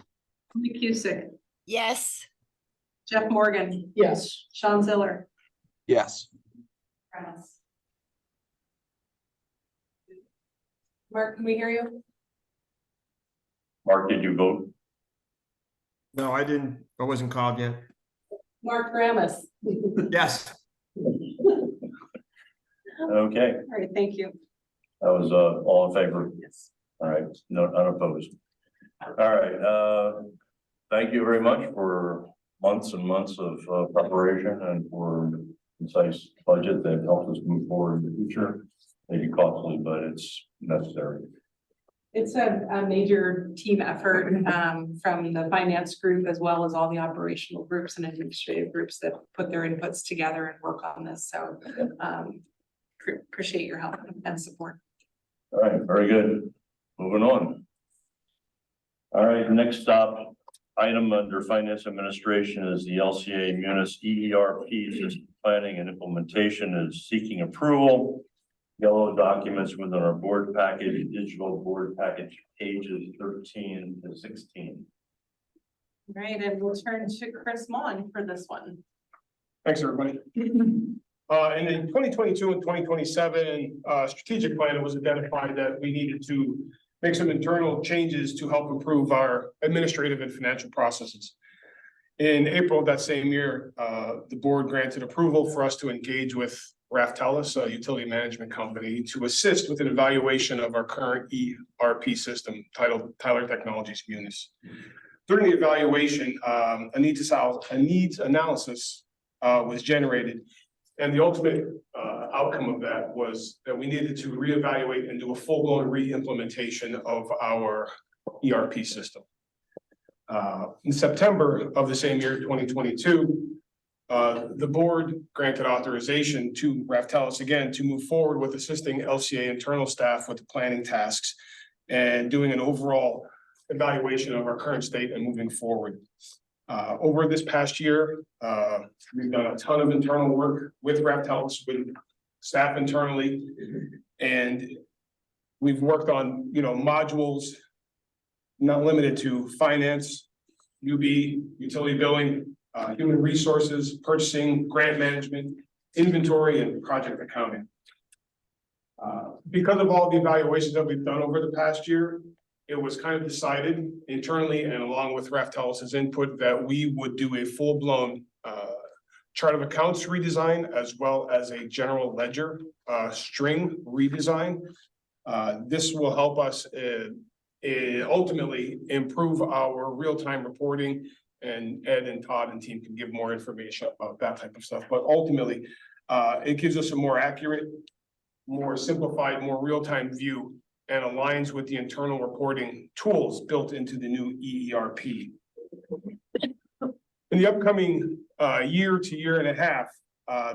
Lee Cusick, Yes. Jeff Morgan, Yes. Sean Ziller. Yes. Mark, can we hear you? Mark, did you vote? No, I didn't. I wasn't called yet. Mark Ramus. Yes. Okay, All right, thank you. that was all in favor. Yes. All right, no, unopposed. All right, thank you very much for months and months of preparation and for concise budget that helps us move forward in the future. Maybe costly, but it's necessary. It's a major team effort from the finance group as well as all the operational groups and administrative groups that put their inputs together and work on this. So appreciate your help and support. All right, very good. Moving on. All right, next stop item under finance administration is the LCA Munis EERP system planning and implementation is seeking approval. Yellow documents within our board package, digital board package pages 13 to 16. Right, and we'll turn to Chris Mon for this one. Thanks, everybody. In the 2022 and 2027 strategic plan, it was identified that we needed to make some internal changes to help improve our administrative and financial processes. In April of that same year, the board granted approval for us to engage with Raftellus, a utility management company, to assist with an evaluation of our current ERP system titled Tyler Technologies Munis. During the evaluation, a needs analysis was generated. And the ultimate outcome of that was that we needed to reevaluate and do a full-blown re-implementation of our ERP system. In September of the same year, 2022, the board granted authorization to Raftellus again to move forward with assisting LCA internal staff with the planning tasks and doing an overall evaluation of our current state and moving forward. Over this past year, we've done a ton of internal work with Raftellus, with staff internally, and we've worked on, modules not limited to finance, UB, utility billing, human resources, purchasing, grant management, inventory, and project accounting. Because of all the evaluations that we've done over the past year, it was kind of decided internally and along with Raftellus's input that we would do a full-blown chart of accounts redesign as well as a general ledger string redesign. This will help us ultimately improve our real-time reporting, and Ed and Todd and team can give more information about that type of stuff. But ultimately, it gives us a more accurate, more simplified, more real-time view and aligns with the internal reporting tools built into the new EERP. In the upcoming year to year and a half,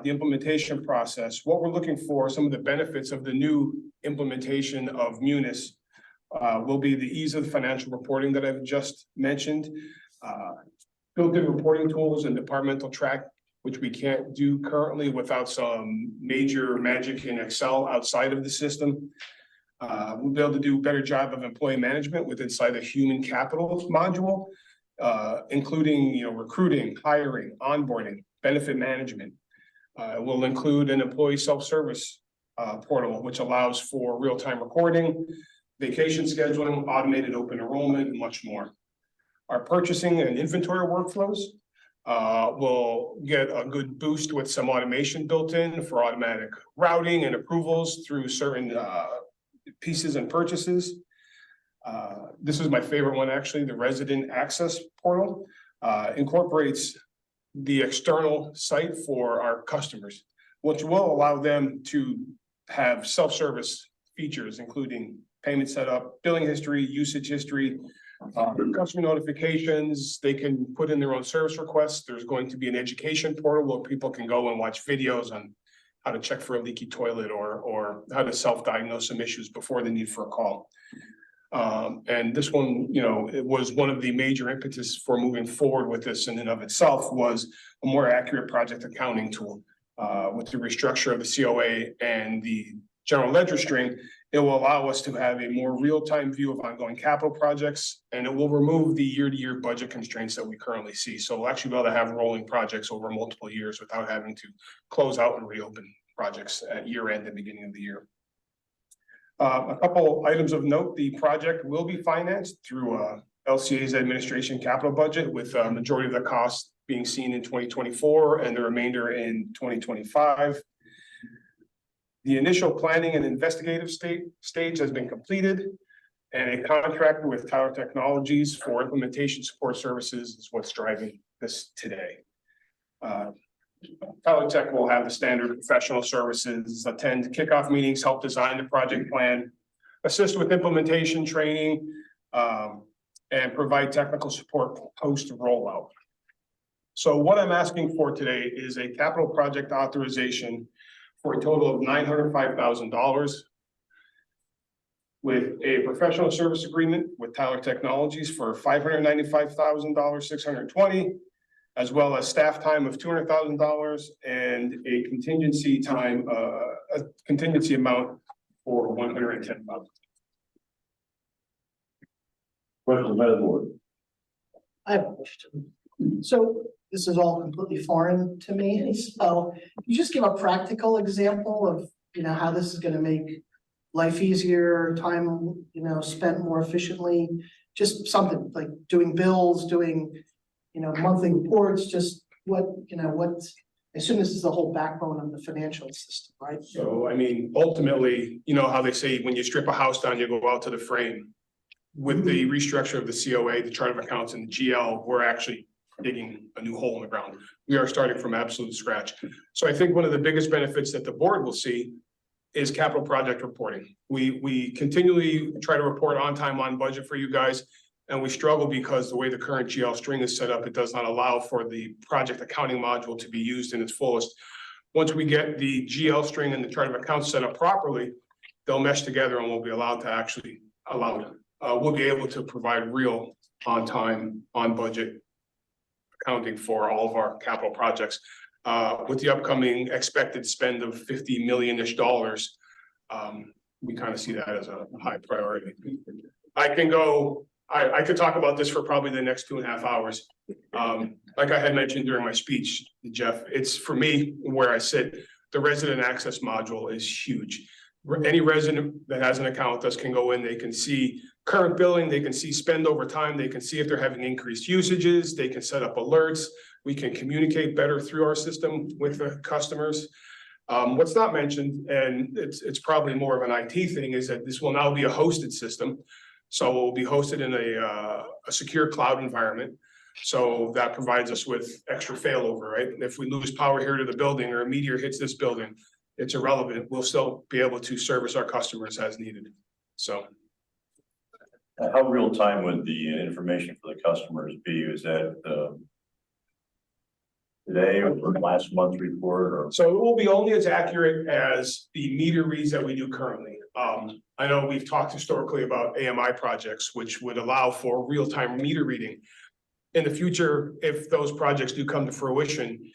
the implementation process, what we're looking for, some of the benefits of the new implementation of Munis will be the ease of the financial reporting that I've just mentioned, built-in reporting tools and departmental track, which we can't do currently without some major magic in Excel outside of the system. We'll be able to do a better job of employee management with inside the human capital module, including recruiting, hiring, onboarding, benefit management. It will include an employee self-service portal, which allows for real-time recording, vacation scheduling, automated open enrollment, and much more. Our purchasing and inventory workflows will get a good boost with some automation built in for automatic routing and approvals through certain pieces and purchases. This is my favorite one, actually. The resident access portal incorporates the external site for our customers, which will allow them to have self-service features, including payment setup, billing history, usage history, customer notifications. They can put in their own service requests. There's going to be an education portal where people can go and watch videos on how to check for a leaky toilet or how to self-diagnose some issues before the need for a call. And this one, it was one of the major impetus for moving forward with this in and of itself was a more accurate project accounting tool. With the restructure of the COA and the general ledger string, it will allow us to have a more real-time view of ongoing capital projects, and it will remove the year-to-year budget constraints that we currently see. So we'll actually be able to have rolling projects over multiple years without having to close out and reopen projects at year end and beginning of the year. A couple items of note: the project will be financed through LCA's administration capital budget, with a majority of the costs being seen in 2024 and the remainder in 2025. The initial planning and investigative stage has been completed, and a contract with Tyler Technologies for implementation support services is what's driving this today. Tyler Tech will have the standard professional services, attend kickoff meetings, help design the project plan, assist with implementation training, and provide technical support post rollout. So what I'm asking for today is a capital project authorization for a total of $905,000 with a professional service agreement with Tyler Technologies for $595,620, as well as staff time of $200,000 and a contingency amount for $110,000. Questions by the board? I have a question. So this is all completely foreign to me. So can you just give a practical example of, how this is going to make life easier, time, spent more efficiently? Just something like doing bills, doing, monthly reports, just what I assume this is the whole backbone of the financial system, right? So, I mean, ultimately, you know how they say when you strip a house down, you go out to the frame. With the restructure of the COA, the chart of accounts and the GL, we're actually digging a new hole in the ground. We are starting from absolute scratch. So I think one of the biggest benefits that the board will see is capital project reporting. We continually try to report on time, on budget for you guys. And we struggle because the way the current GL string is set up, it does not allow for the project accounting module to be used in its fullest. Once we get the GL string and the chart of accounts set up properly, they'll mesh together and we'll be allowed to actually we'll be able to provide real on time, on budget accounting for all of our capital projects. With the upcoming expected spend of $50 million-ish, we kind of see that as a high priority. I could talk about this for probably the next 2.5 hours. Like I had mentioned during my speech, Jeff, it's for me where I sit, the resident access module is huge. Any resident that has an account with us can go in, they can see current billing, they can see spend over time, they can see if they're having increased usages, they can set up alerts, we can communicate better through our system with the customers. What's not mentioned, and it's probably more of an IT thing, is that this will now be a hosted system. So it will be hosted in a secure cloud environment. So that provides us with extra failover, right? If we lose power here to the building or a meteor hits this building, it's irrelevant. We'll still be able to service our customers as needed. So. How real time would the information for the customers be? Is that today or last month's report? Or? So it will be only as accurate as the meter reads that we do currently. I know we've talked historically about AMI projects, which would allow for real-time meter reading. In the future, if those projects do come to fruition,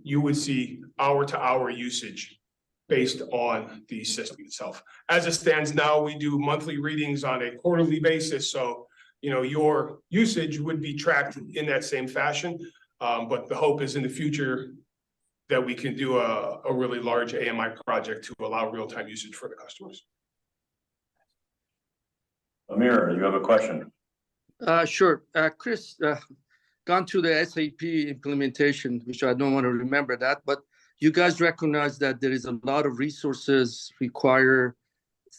you would see hour-to-hour usage based on the system itself. As it stands now, we do monthly readings on a quarterly basis. So, you know, your usage would be tracked in that same fashion. But the hope is in the future that we can do a really large AMI project to allow real-time usage for the customers. Amir, you have a question? Sure. Chris, gone through the SAP implementation, which I don't want to remember that, but you guys recognize that there is a lot of resources required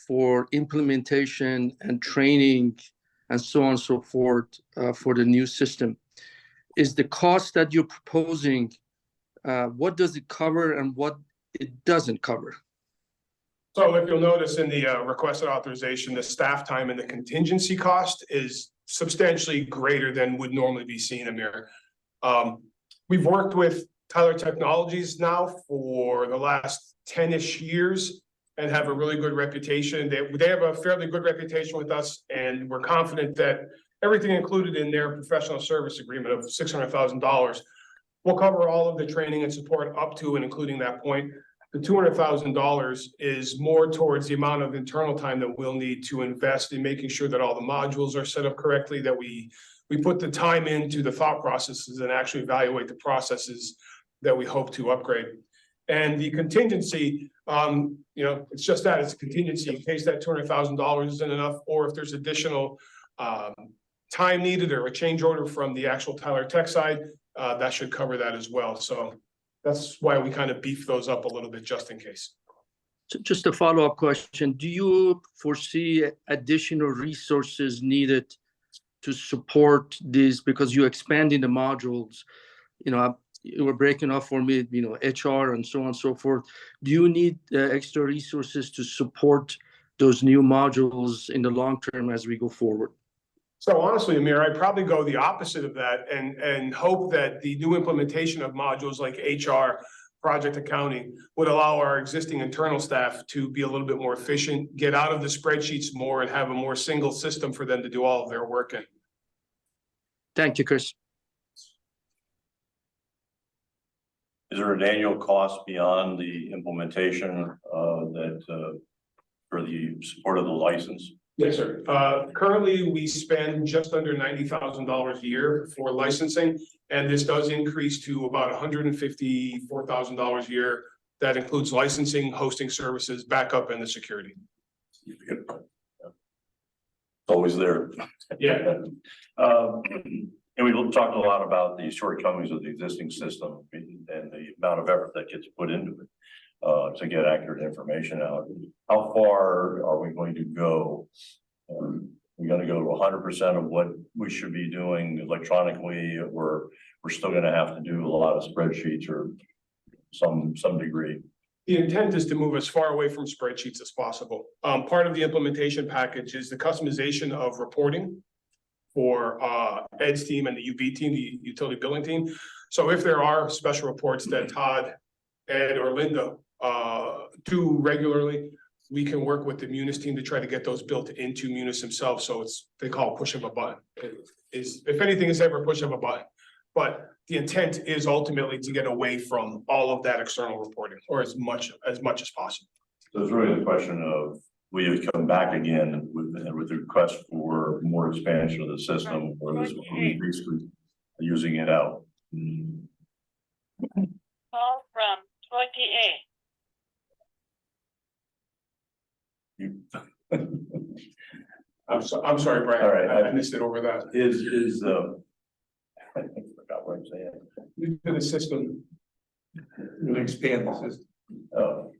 for implementation and training and so on and so forth for the new system. Is the cost that you're proposing, what does it cover and what it doesn't cover? So if you'll notice in the requested authorization, the staff time and the contingency cost is substantially greater than would normally be seen, Amir. We've worked with Tyler Technologies now for the last 10-ish years and have a really good reputation. They have a fairly good reputation with us, and we're confident that everything included in their professional service agreement of $600,000 will cover all of the training and support up to and including that point. The $200,000 is more towards the amount of internal time that we'll need to invest in making sure that all the modules are set up correctly, that we put the time into the thought processes and actually evaluate the processes that we hope to upgrade. And the contingency, you know, it's just that, it's a contingency in case that $200,000 isn't enough, or if there's additional time needed or a change order from the actual Tyler Tech side, that should cover that as well. So that's why we kind of beef those up a little bit just in case. So just a follow-up question. Do you foresee additional resources needed to support this? Because you're expanding the modules, you know, you were breaking off for me, you know, HR and so on and so forth. Do you need extra resources to support those new modules in the long term as we go forward? So honestly, Amir, I'd probably go the opposite of that and hope that the new implementation of modules like HR, project accounting would allow our existing internal staff to be a little bit more efficient, get out of the spreadsheets more and have a more single system for them to do all of their work in. Thank you, Chris. Is there an annual cost beyond the implementation for the support of the license? Yes, sir. Currently, we spend just under $90,000 a year for licensing, and this does increase to about $154,000 a year. That includes licensing, hosting services, backup, and the security. Always there. Yeah. And we talked a lot about the shortcomings of the existing system and the amount of effort that gets put into it to get accurate information out. How far are we going to go? We're going to go to 100% of what we should be doing electronically, or we're still going to have to do a lot of spreadsheets or some degree. The intent is to move as far away from spreadsheets as possible. Part of the implementation package is the customization of reporting for Ed's team and the UB team, the utility billing team. So if there are special reports that Todd, Ed, or Linda do regularly, we can work with the Munis team to try to get those built into Munis himself. So they call it push of a button. It is, if anything is ever push of a button. But the intent is ultimately to get away from all of that external reporting, or as much as possible. So it's really the question of, we have come back again with the request for more expansion of the system, or is we basically using it out? Call from 28. I'm sorry, Brian. All right. I missed it over that. I forgot what I'm saying. To the system. Really expand the system. Oh,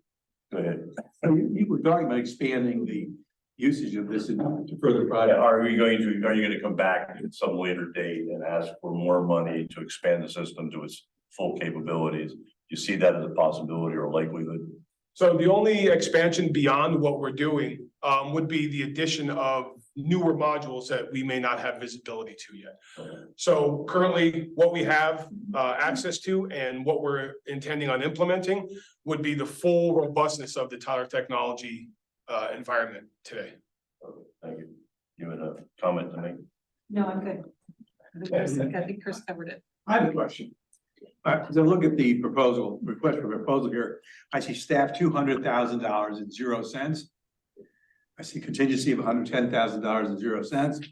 go ahead. So you were talking about expanding the usage of this to further projects. Are you going to come back at some later date and ask for more money to expand the system to its full capabilities? Do you see that as a possibility or likelihood? So the only expansion beyond what we're doing would be the addition of newer modules that we may not have visibility to yet. So currently, what we have access to and what we're intending on implementing would be the full robustness of the Tyler technology environment today. Okay, thank you. You had a comment to make? No, I'm good. I think Chris covered it. I have a question. As I look at the request for proposal here, I see staff $200,000.00. I see contingency of $110,000.00.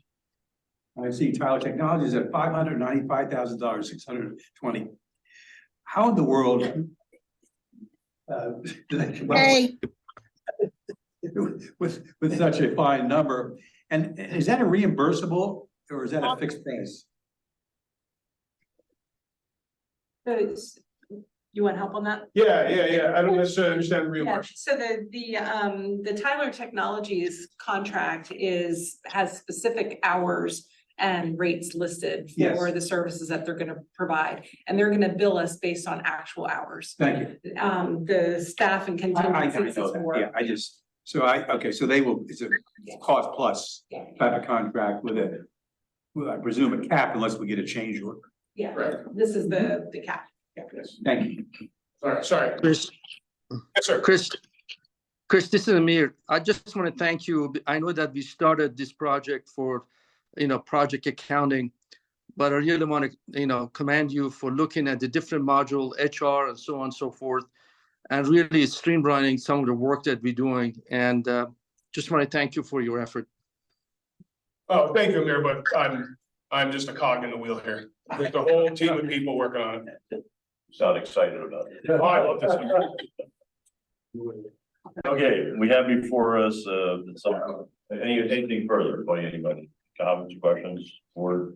I see Tyler Technologies at $595,620. How in the world do they come up with such a fine number? And is that a reimbursable or is that a fixed price? You want help on that? Yeah. I don't necessarily understand the Yeah, reimbursement. so the Tyler Technologies contract has specific hours and rates listed Yes. for the services that they're gonna provide, and they're gonna bill us based on actual hours. Thank you. The staff and I know contingencies is that. more. Yeah, so they will, it's a cost plus type of contract with a, well, I presume a cap unless we get a change order. Yeah, this is the cap. Thank you. Sorry. Chris, Yes, sir. Chris, this is Amir. I just want to thank you. I know that we started this project for, project accounting, but I really want to, commend you for looking at the different module, HR, and so on and so forth, and really streamlining some of the work that we're doing. And just want to thank you for your effort. Oh, thank you, Amir, but I'm just a cog in the wheel here. There's a whole team of people working on it. Sound excited about it. Oh, I love this. Okay, we have before us, anything further, anybody, comments, questions, or?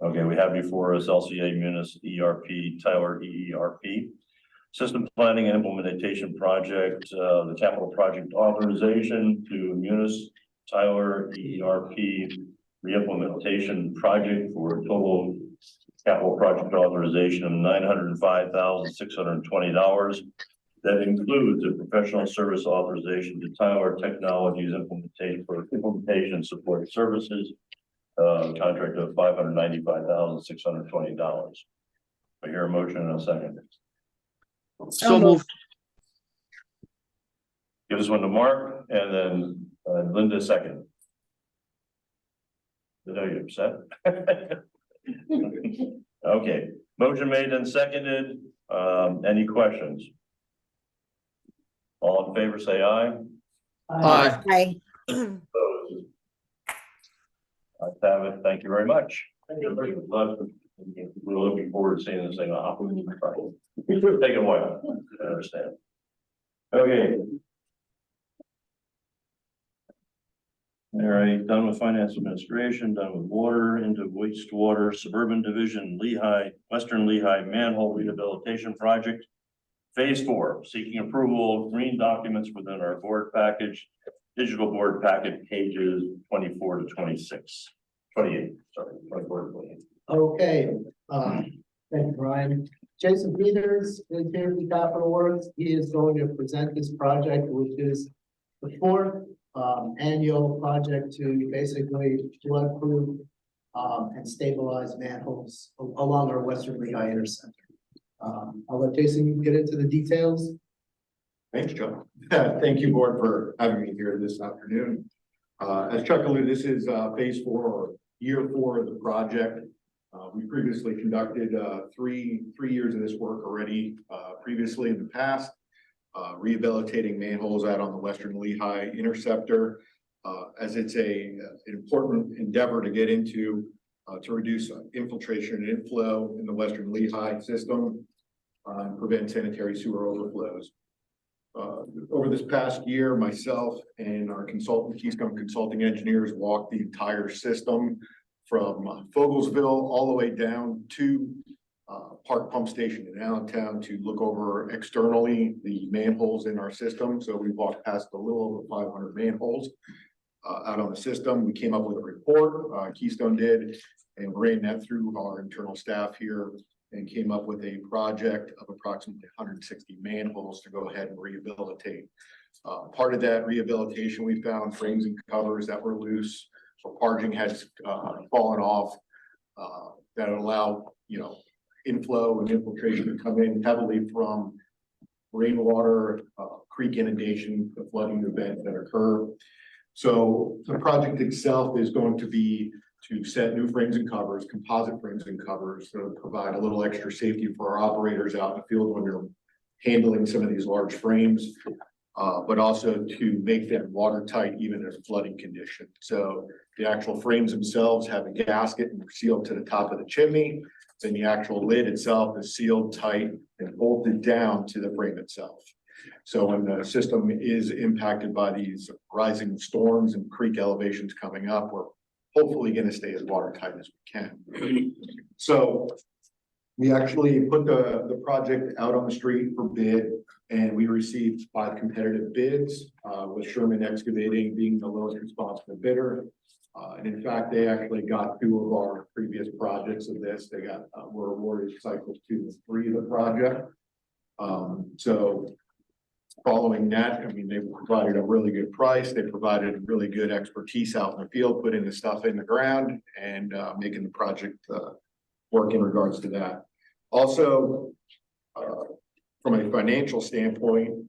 Okay, we have before us LCA Munis ERP, Tyler EERP. System Planning and Implementation Project, the capital project authorization to Munis Tyler EERP reimplementation project for a total capital project authorization of $905,620. That includes a professional service authorization to Tyler Technologies implementation support services, contract of $595,620. I hear a motion in a second. So moved. Give this one to Mark and then Linda second. Did I get upset? Okay, motion made and seconded. Any questions? All in favor, say aye. Aye. Aye. Opposed? Ayes have it. Thank you very much. We're looking forward to seeing this thing operate. It could take a while, I understand. Okay. All right, done with finance administration, done with water, into wastewater, suburban division, Lehigh, Western Lehigh manhole rehabilitation project. Phase 4, seeking approval of green documents within our board package, digital board packet pages 24 to 26. 28, sorry, 24 to 28. Okay, thank you, Brian. Jason Peters is here with Capital Works. He is going to present this project, which is the fourth annual project to basically flood-proof and stabilize manholes along our Western Lehigh intersection. I'll let Jason get into the details. Thanks, Chuck. Thank you, board, for having me here this afternoon. As Chuck alluded, this is phase 4 or year 4 of the project. We previously conducted three years of this work already previously in the past, rehabilitating manholes out on the Western Lehigh interceptor, as it's an important endeavor to get into to reduce infiltration and inflow in the Western Lehigh system and prevent sanitary sewer overflows. Over this past year, myself and our consultant, Keystone Consulting Engineers, walked the entire system from Fogelsville all the way down to Park Pump Station in Allentown to look over externally the manholes in our system. So we walked past a little over 500 manholes out on the system. We came up with a report, Keystone did, and ran that through our internal staff here and came up with a project of approximately 160 manholes to go ahead and rehabilitate. Part of that rehabilitation, we found frames and covers that were loose, so parging had fallen off, that would allow, inflow and infiltration to come in heavily from rainwater, creek inundation, the flooding events that occur. So the project itself is going to be to set new frames and covers, composite frames and covers, to provide a little extra safety for our operators out in the field when they're handling some of these large frames, but also to make them watertight even in a flooding condition. So the actual frames themselves have a gasket and sealed to the top of the chimney. Then the actual lid itself is sealed tight and bolted down to the frame itself. So when the system is impacted by these rising storms and creek elevations coming up, we're hopefully going to stay as watertight as we can. So we actually put the project out on the street for bid, and we received 5 competitive bids, with Sherman Excavating being the lowest responsible bidder. And in fact, they actually got 2 of our previous projects of this. They were awarded cycles 2 and 3 of the project. So following that, I mean, they provided a really good price. They provided really good expertise out in the field, putting the stuff in the ground and making the project work in regards to that. Also, from a financial standpoint,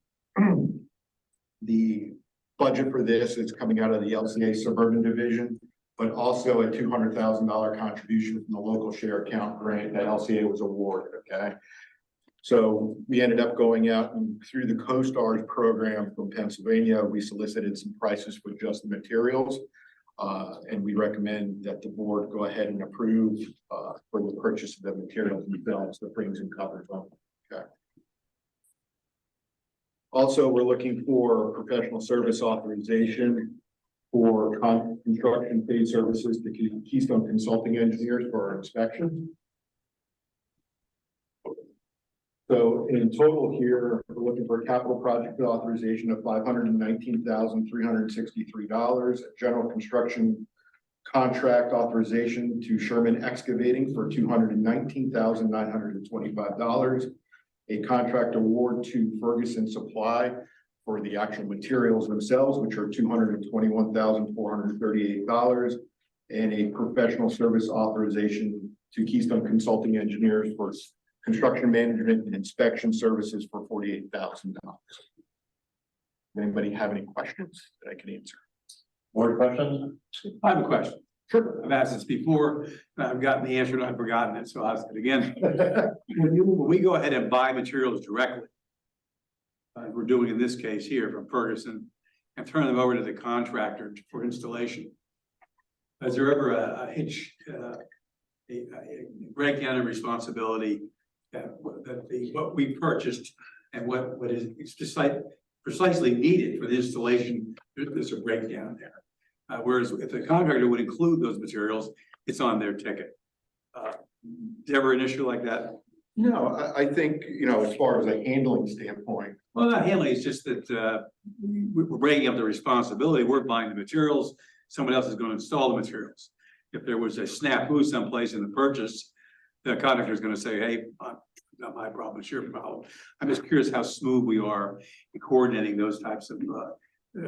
the budget for this is coming out of the LCA Suburban Division, but also a $200,000 contribution from the local share account grant that LCA was awarded, okay? So we ended up going out and through the CoStars program from Pennsylvania, we solicited some prices for just the materials. And we recommend that the board go ahead and approve for the purchase of the materials themselves, the frames and covers on. Okay. Also, we're looking for professional service authorization for construction phase services to Keystone Consulting Engineers for our inspection. So in total here, we're looking for a capital project authorization of $519,363, general construction contract authorization to Sherman Excavating for $219,925, a contract award to Ferguson Supply for the actual materials themselves, which are $221,438, and a professional service authorization to Keystone Consulting Engineers for construction management and inspection services for $48,000. Anybody have any questions that I can answer? More questions? I have a question. Sure. I've asked this before, and I've gotten the answer and I've forgotten it, so I'll ask it again. When we go ahead and buy materials directly, we're doing in this case here from Ferguson, and turn them over to the contractor for installation, is there ever a hitch, a breakdown in responsibility that what we purchased and what is precisely needed for the installation? There's a breakdown there. Whereas if the contractor would include those materials, it's on their ticket. Ever an issue like that? No, I think, you know, as far as a handling standpoint, Well, not handling, it's just that we're breaking up the responsibility. We're buying the materials. Someone else is going to install the materials. If there was a snafu someplace in the purchase, the contractor is going to say, hey, not my problem, it's your problem. I'm just curious how smooth we are in coordinating those types of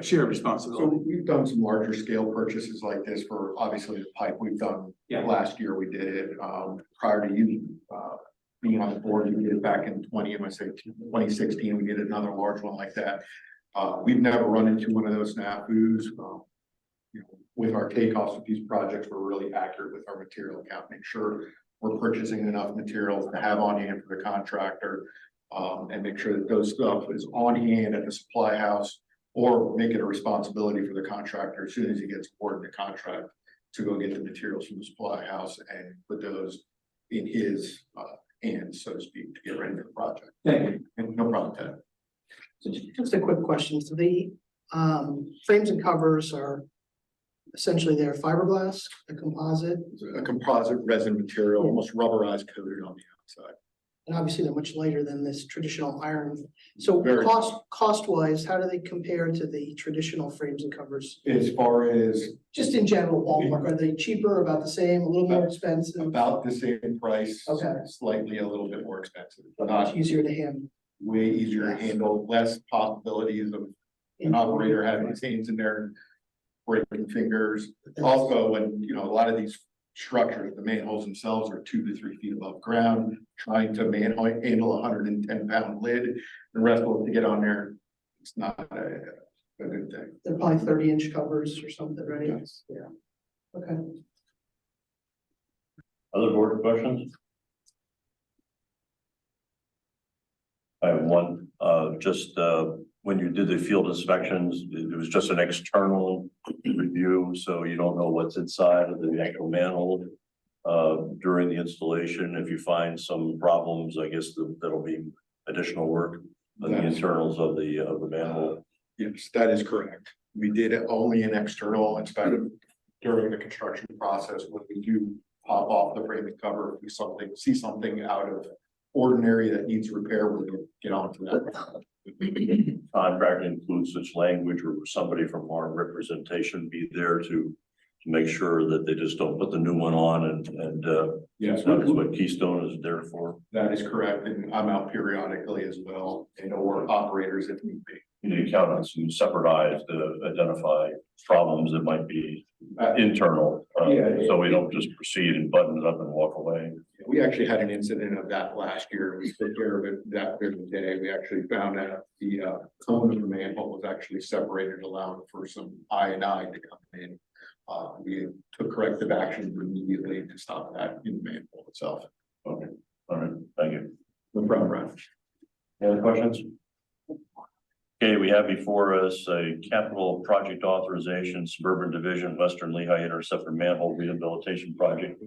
shared so responsibility. we've done some larger scale purchases like this for obviously the pipe we've done. Yeah. Last year we did it, prior to you, being on the board, we did it back in 2016, we did another large one like that. We've never run into one of those snafus. You know, with our takeoffs with these projects, we're really accurate with our material account, make sure we're purchasing enough materials to have on hand for the contractor. And make sure that those stuff is on hand at the supply house, or make it a responsibility for the contractor as soon as he gets awarded the contract to go get the materials from the supply house and put those in his hands, so to speak, to get ready for the project. Thank you. And no problem, Ted. So just a quick question. So the frames and covers are essentially they're fiberglass, a composite, A composite resin material, almost rubberized coated on the outside. and obviously they're much lighter than this traditional iron. So Very. cost wise, how do they compare to the traditional frames and covers? As far as Just in general ballpark, are they cheaper, about the same, a little more expensive? about the same price. Okay. Slightly a little bit more expensive, but Much not easier to handle. way easier to handle, less possibilities of an operator having his hands in there and breaking fingers. Also, when, you know, a lot of these structures, the manholes themselves are 2 to 3 feet above ground, trying to handle 110-pound lid, the rest of it to get on there, it's not a good thing. They're probably 30-inch covers or something, right? Yes. Yeah. Okay. Other board questions? I have one, when you did the field inspections, it was just an external review, so you don't know what's inside of the actual manhole. During the installation, if you find some problems, I guess that'll be additional work on the internals of the manhole. Yes, that is correct. We did only an external inspection during the construction process. When we do pop off the frame and cover, if we see something out of ordinary that needs repair, we'll get onto that. Contract includes such language, or somebody from our representation be there to make sure that they just don't put the new one on and Yes, that's what Keystone is there for. that is correct. And I'm out periodically as well, and or operators if need be. You need to count on some separate eyes to identify problems that might be internal. So we don't just proceed and button it up and walk away. We actually had an incident of that last year. We took care of it that very day. We actually found out the cone of the manhole was actually separated, allowing for some I&I to come in. We took corrective action immediately to stop that in the manhole itself. Okay, all right, thank you. No problem, Brian. Any other questions? Okay, we have before us a capital project authorization, Suburban Division, Western Lehigh Interceptor Manhole Rehabilitation Project.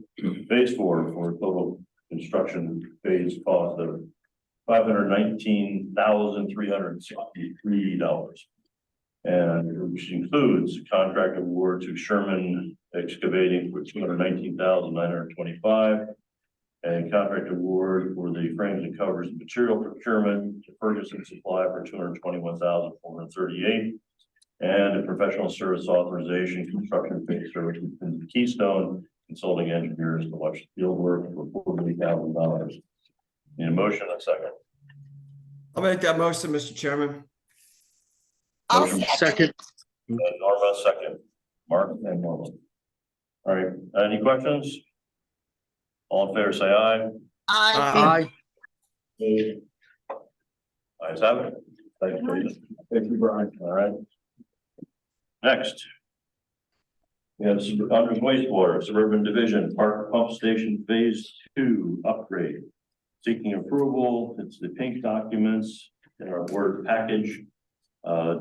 Phase 4 for total construction phase cost of $519,363. And which includes contract award to Sherman Excavating for $219,925. And contract award for the frames and covers and material procurement to purchase and supply for $221,438. And a professional service authorization, construction phase service with Keystone Consulting Engineers to watch the field work for $40,000. Need a motion, a second. I'll make that motion, Mr. Chairman. I'll Motion. second. Norma, second. Mark and Norma. All right, any questions? All in favor, say aye. Aye. Ayes have it. Thank you. Thank you, Brian. All right. Next. We have under wastewater, Suburban Division, Park Pump Station Phase 2 upgrade. Seeking approval, it's the pink documents in our board package.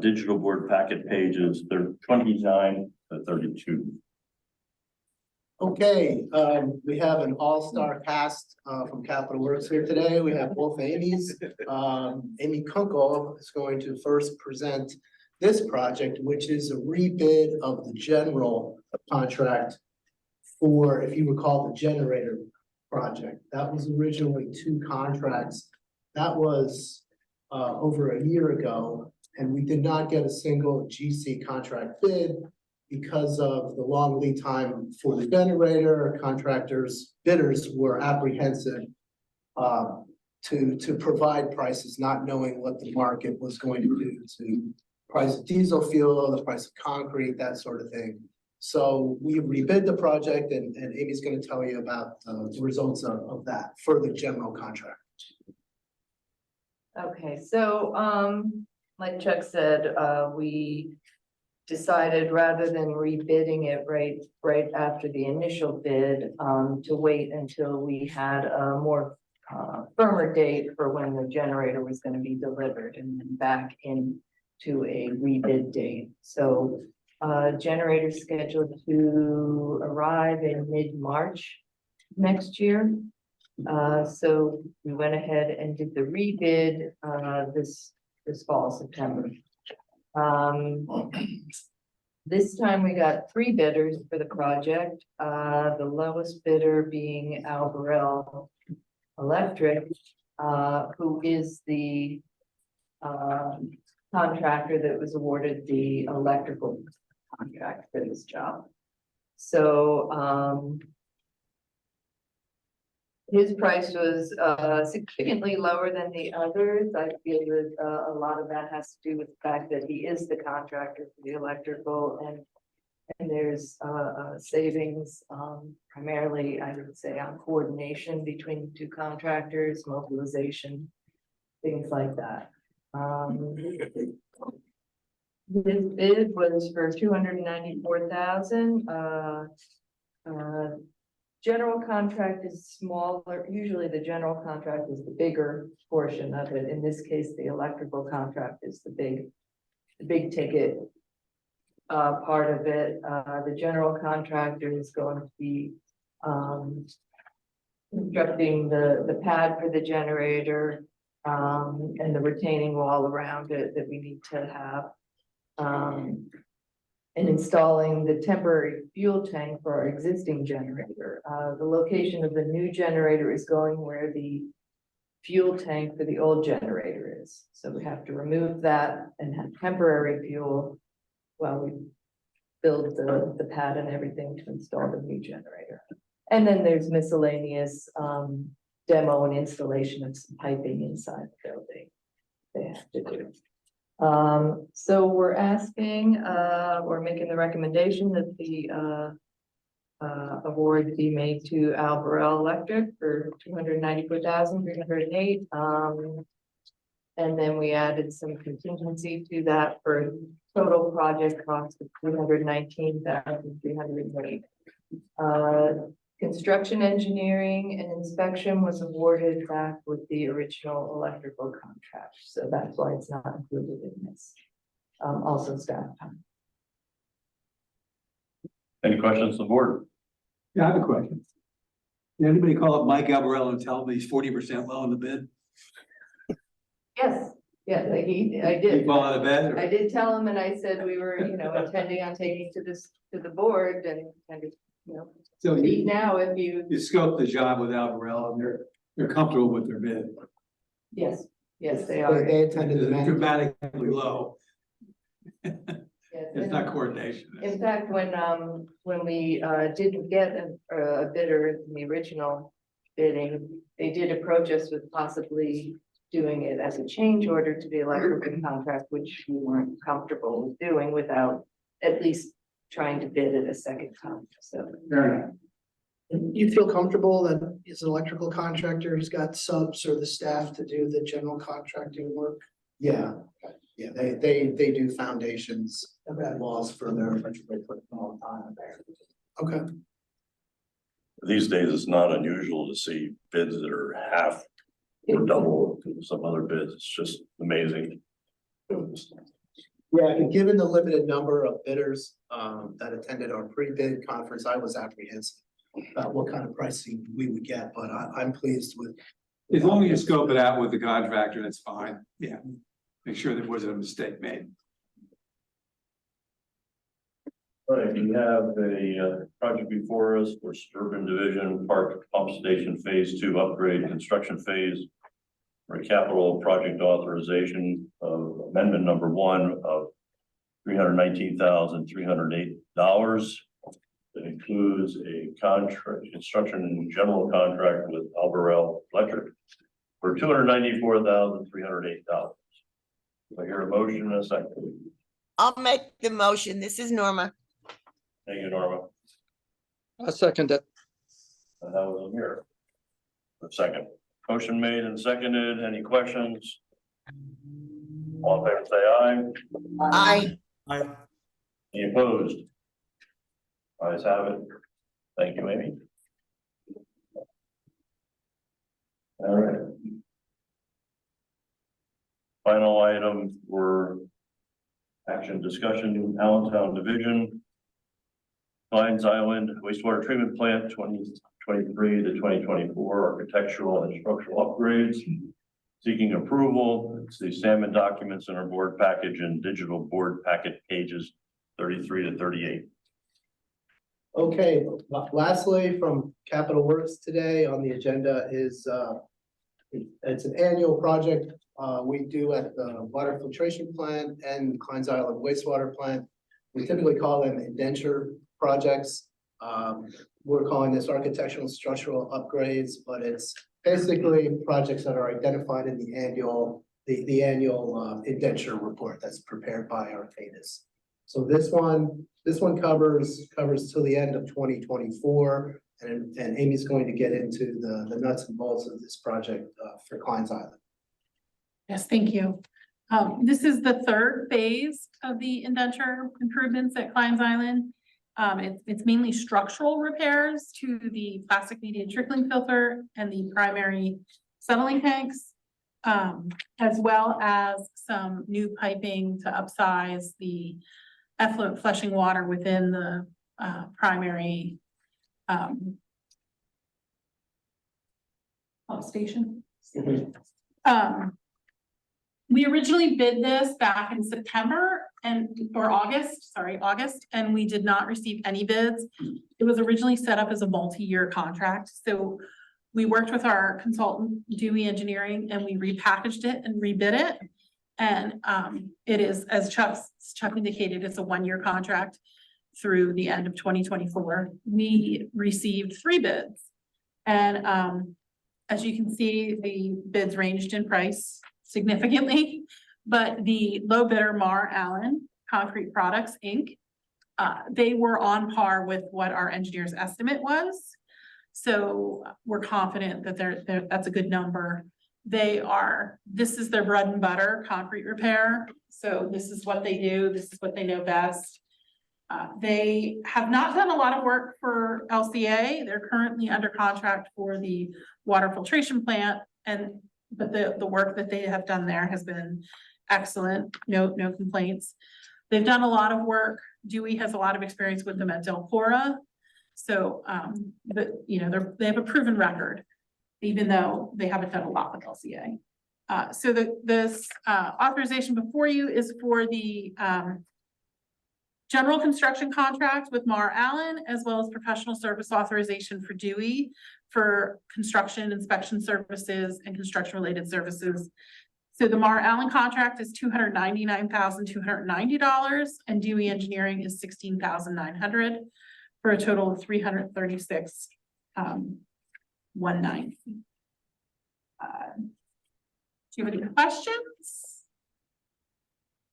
Digital board packet pages, they're 29 to 32. Okay, we have an all-star cast from Capital Works here today. We have both Amy's. Amy Kunkel is going to first present this project, which is a rebid of the general contract for, if you recall, the generator project. That was originally 2 contracts. That was over a year ago, and we did not get a single GC contract bid because of the long lead time for the generator. Bidders were apprehensive to provide prices, not knowing what the market was going to do to price of diesel fuel, the price of concrete, that sort of thing. So we rebid the project, and Amy's gonna tell you about the results of that for the general contract. Okay, so, like Chuck said, we decided rather than rebidding it right after the initial bid, to wait until we had a more firmer date for when the generator was gonna be delivered and then back into a rebid date. So, generator scheduled to arrive in mid-March next year. So we went ahead and did the rebid, this fall, September. This time we got 3 bidders for the project, the lowest bidder being Alberell Electric, who is the contractor that was awarded the electrical contract for this job. So his price was significantly lower than the others. I feel that a lot of that has to do with the fact that he is the contractor for the electrical, and there's savings primarily, I would say, on coordination between the 2 contractors, mobilization, things like that. This bid was for $294,000. General contract is smaller. Usually the general contract is the bigger portion of it. In this case, the electrical contract is the big ticket part of it. The general contractor is going to be constructing the pad for the generator and the retaining wall around it that we need to have. And installing the temporary fuel tank for our existing generator. The location of the new generator is going where the fuel tank for the old generator is. So we have to remove that and have temporary fuel while we build the pad and everything to install the new generator. And then there's miscellaneous demo and installation of some piping inside the building they have to do. So we're making the recommendation that the award be made to Alberell Electric for $294,308. And then we added some contingency to that for total project cost of $319,308. Construction engineering and inspection was awarded back with the original electrical contract, so that's why it's not included in this. Also staff time. Any questions on the board? Yeah, I have a question. Did anybody call up Mike Alberell and tell him he's 40% low on the bid? Yes, I He did. fall out of bed? I did tell him, and I said we were, intending on taking to the board and kind of, So speak now if you. you scoped the job with Alberell and they're comfortable with their bid. Yes, they are. They attended the They're management. dramatically low. Yes, It's and- not coordination. In fact, when we didn't get a bidder in the original bidding, they did approach us with possibly doing it as a change order to the electrical contract, which we weren't comfortable with doing without at least trying to bid it a second time, so. You feel comfortable that as an electrical contractor, he's got subs or the staff to do the general contracting work? Yeah, they do foundations walls for their electrical equipment all the time. Okay. These days, it's not unusual to see bids that are half or double some other bids. It's just amazing. Yeah, and given the limited number of bidders that attended our pre-bid conference, I was apprehensive about what kind of pricing we would get, but I'm pleased with. As long as you scope it out with the contractor, that's fine. Yeah. Make sure there wasn't a mistake made. All right, we have a project before us for Suburban Division Park Pump Station Phase 2 upgrade construction phase for a capital project authorization of amendment number 1 of $319,308. That includes a contract, construction and general contract with Alberell Electric for $294,308. I hear a motion in a second. I'll make the motion. This is Norma. Thank you, Norma. I second that. And that was here. A second. Motion made and seconded. Any questions? All in favor, say aye. Aye. Aye. Any opposed? Ayes have it. Thank you, Amy. All right. Final item for action discussion, Allentown Division. Klein's Island wastewater treatment plant 2023 to 2024 architectural and structural upgrades. Seeking approval. It's the salmon documents in our board package and digital board packet pages 33 to 38. Okay, lastly, from Capital Works today on the agenda is, it's an annual project we do at the water filtration plant and Klein's Island wastewater plant. We typically call them indenture projects. We're calling this architectural and structural upgrades, but it's basically projects that are identified in the annual indenture report that's prepared by Arcadis. So this one covers till the end of 2024, and Amy's going to get into the nuts and bolts of this project for Klein's Island. Yes, thank you. This is the third phase of the indenture improvements at Klein's Island. It's mainly structural repairs to the plastic median trickling filter and the primary settling tanks, as well as some new piping to upsize the effluent flushing water within the primary pump station. We originally bid this back in September August, and we did not receive any bids. It was originally set up as a multi-year contract. So we worked with our consultant, Dewey Engineering, and we repackaged it and rebid it. And it is, as Chuck indicated, it's a 1-year contract through the end of 2024. We received 3 bids. And as you can see, the bids ranged in price significantly, but the low bidder, Mar Allen Concrete Products, Inc., they were on par with what our engineer's estimate was. So we're confident that that's a good number. This is their bread and butter, concrete repair. So this is what they do. This is what they know best. They have not done a lot of work for LCA. They're currently under contract for the water filtration plant, but the work that they have done there has been excellent. No complaints. They've done a lot of work. Dewey has a lot of experience with them at Del Cora. So, they have a proven record, even though they haven't done a lot with LCA. So this authorization before you is for the general construction contract with Mar Allen, as well as professional service authorization for Dewey for construction, inspection services, and construction-related services. So the Mar Allen contract is $299,290, and Dewey Engineering is $16,900 for a total of $336,190. Do you have any questions?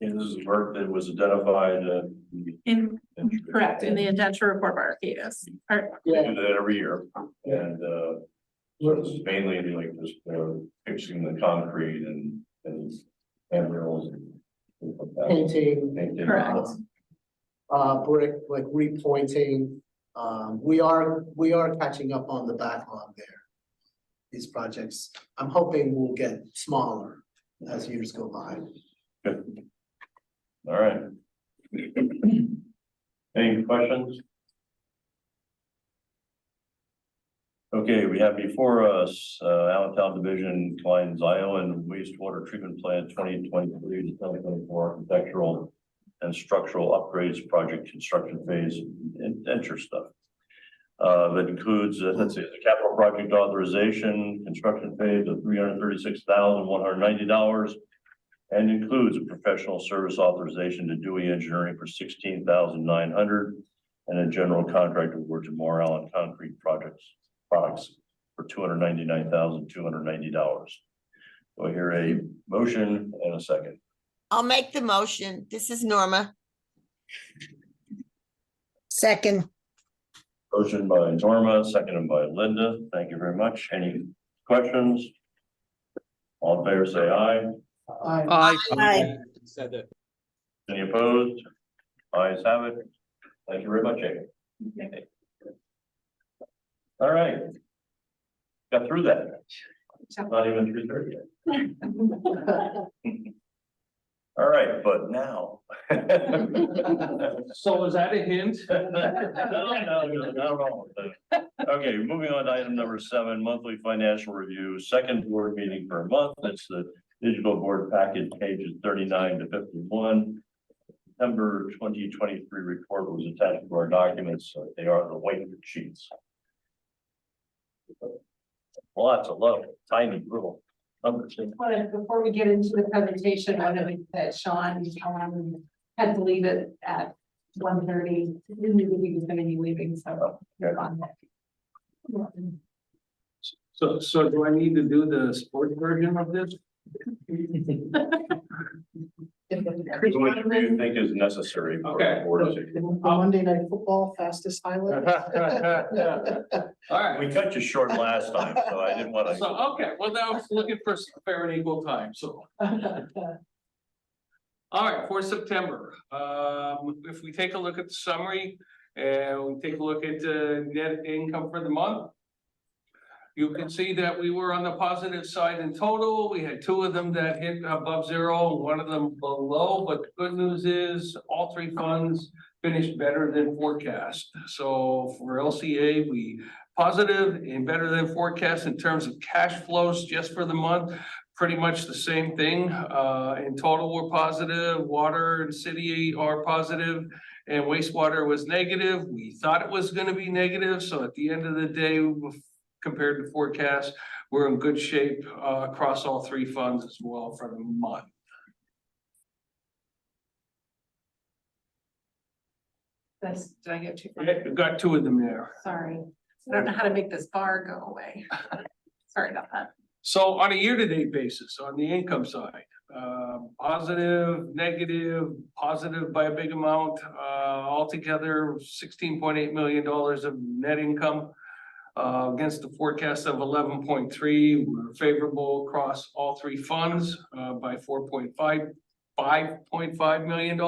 And this is work that was identified Correct, in the indenture report by Arcadis. We do that every year, and so this is mainly like just fixing the concrete and handrails and things like that. Painting. Correct. Brick, like repointing. We are catching up on the backlog there. These projects, I'm hoping will get smaller as years go by. Good. All right. Any questions? Okay, we have before us Allentown Division, Klein's Island wastewater treatment plant 2023 to 2024 architectural and structural upgrades, project construction phase, and enter stuff. That includes, let's see, the capital project authorization, construction phase of $336,190. And includes a professional service authorization to Dewey Engineering for $16,900 and a general contract award to Moore Allen Concrete Products for $299,290. Do I hear a motion and a second? I'll make the motion. This is Norma. Second, Motion by Norma, seconded by Linda. Thank you very much. Any questions? All in favor, say aye. Aye. aye. Any opposed? Ayes have it. Thank you very much, Amy. All right. Got through that. Not even 3:30 yet. All right, but now. So is that a hint? No. Okay, moving on to item number 7, monthly financial review, second board meeting per month. It's the digital board packet, pages 39 to 51. September 2023 report was attached to our documents. So they are the white sheets. Lots of love, tiny little numbers. Before we get into the presentation, one of the that Sean had to leave it at 1:30. He knew that he was gonna be leaving, so you're on that. So do I need to do the sports version of this? What do you think is necessary? For Okay. the board to- The Monday Night Football fastest highlight. All right. We cut you short last time, so I didn't want to. So, okay, well, now I was looking for fair and equal time, so. All right, for September, if we take a look at the summary and we take a look at net income for the month. You can see that we were on the positive side in total. We had 2 of them that hit above 0, 1 of them below, but the good news is all 3 funds finished better than forecast. So for LCA, we positive and better than forecast in terms of cash flows just for the month. Pretty much the same thing. In total, we're positive. Water and city are positive, and wastewater was negative. We thought it was going to be negative. So at the end of the day, compared to forecast, we're in good shape across all 3 funds as well for the month. Did I get too far? We've got 2 of them there. Sorry. I don't know how to make this bar go away. Sorry about that. So on a year-to-date basis, on the income side, positive, negative, positive by a big amount, altogether $16.8 million of net income. Against the forecast of 11.3, we're favorable across all 3 funds by $5.5 million.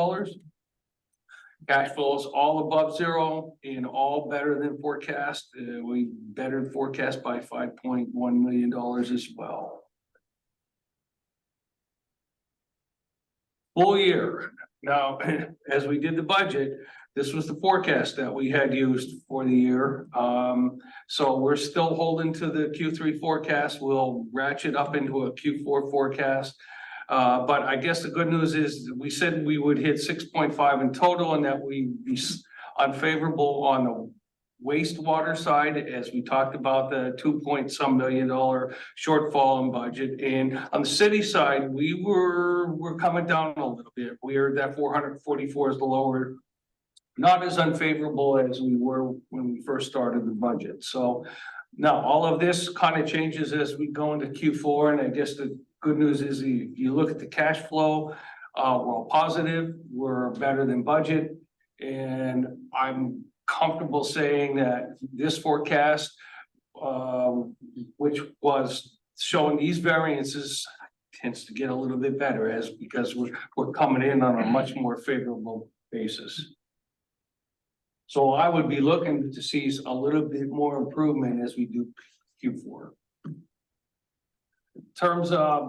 Cash flows all above 0 and all better than forecast. We bettered forecast by $5.1 million as well. Full year. Now, as we did the budget, this was the forecast that we had used for the year. So we're still holding to the Q3 forecast. We'll ratchet up into a Q4 forecast. But I guess the good news is we said we would hit 6.5 in total and that we'd be unfavorable on the wastewater side, as we talked about the $2.some million shortfall in budget. And on the city side, we're coming down a little bit. We're that 444 is the lower, not as unfavorable as we were when we first started the budget. So now all of this kind of changes as we go into Q4. And I guess the good news is you look at the cash flow, we're all positive, we're better than budget. And I'm comfortable saying that this forecast, which was showing these variances, tends to get a little bit better because we're coming in on a much more favorable basis. So I would be looking to see a little bit more improvement as we do Q4. In terms of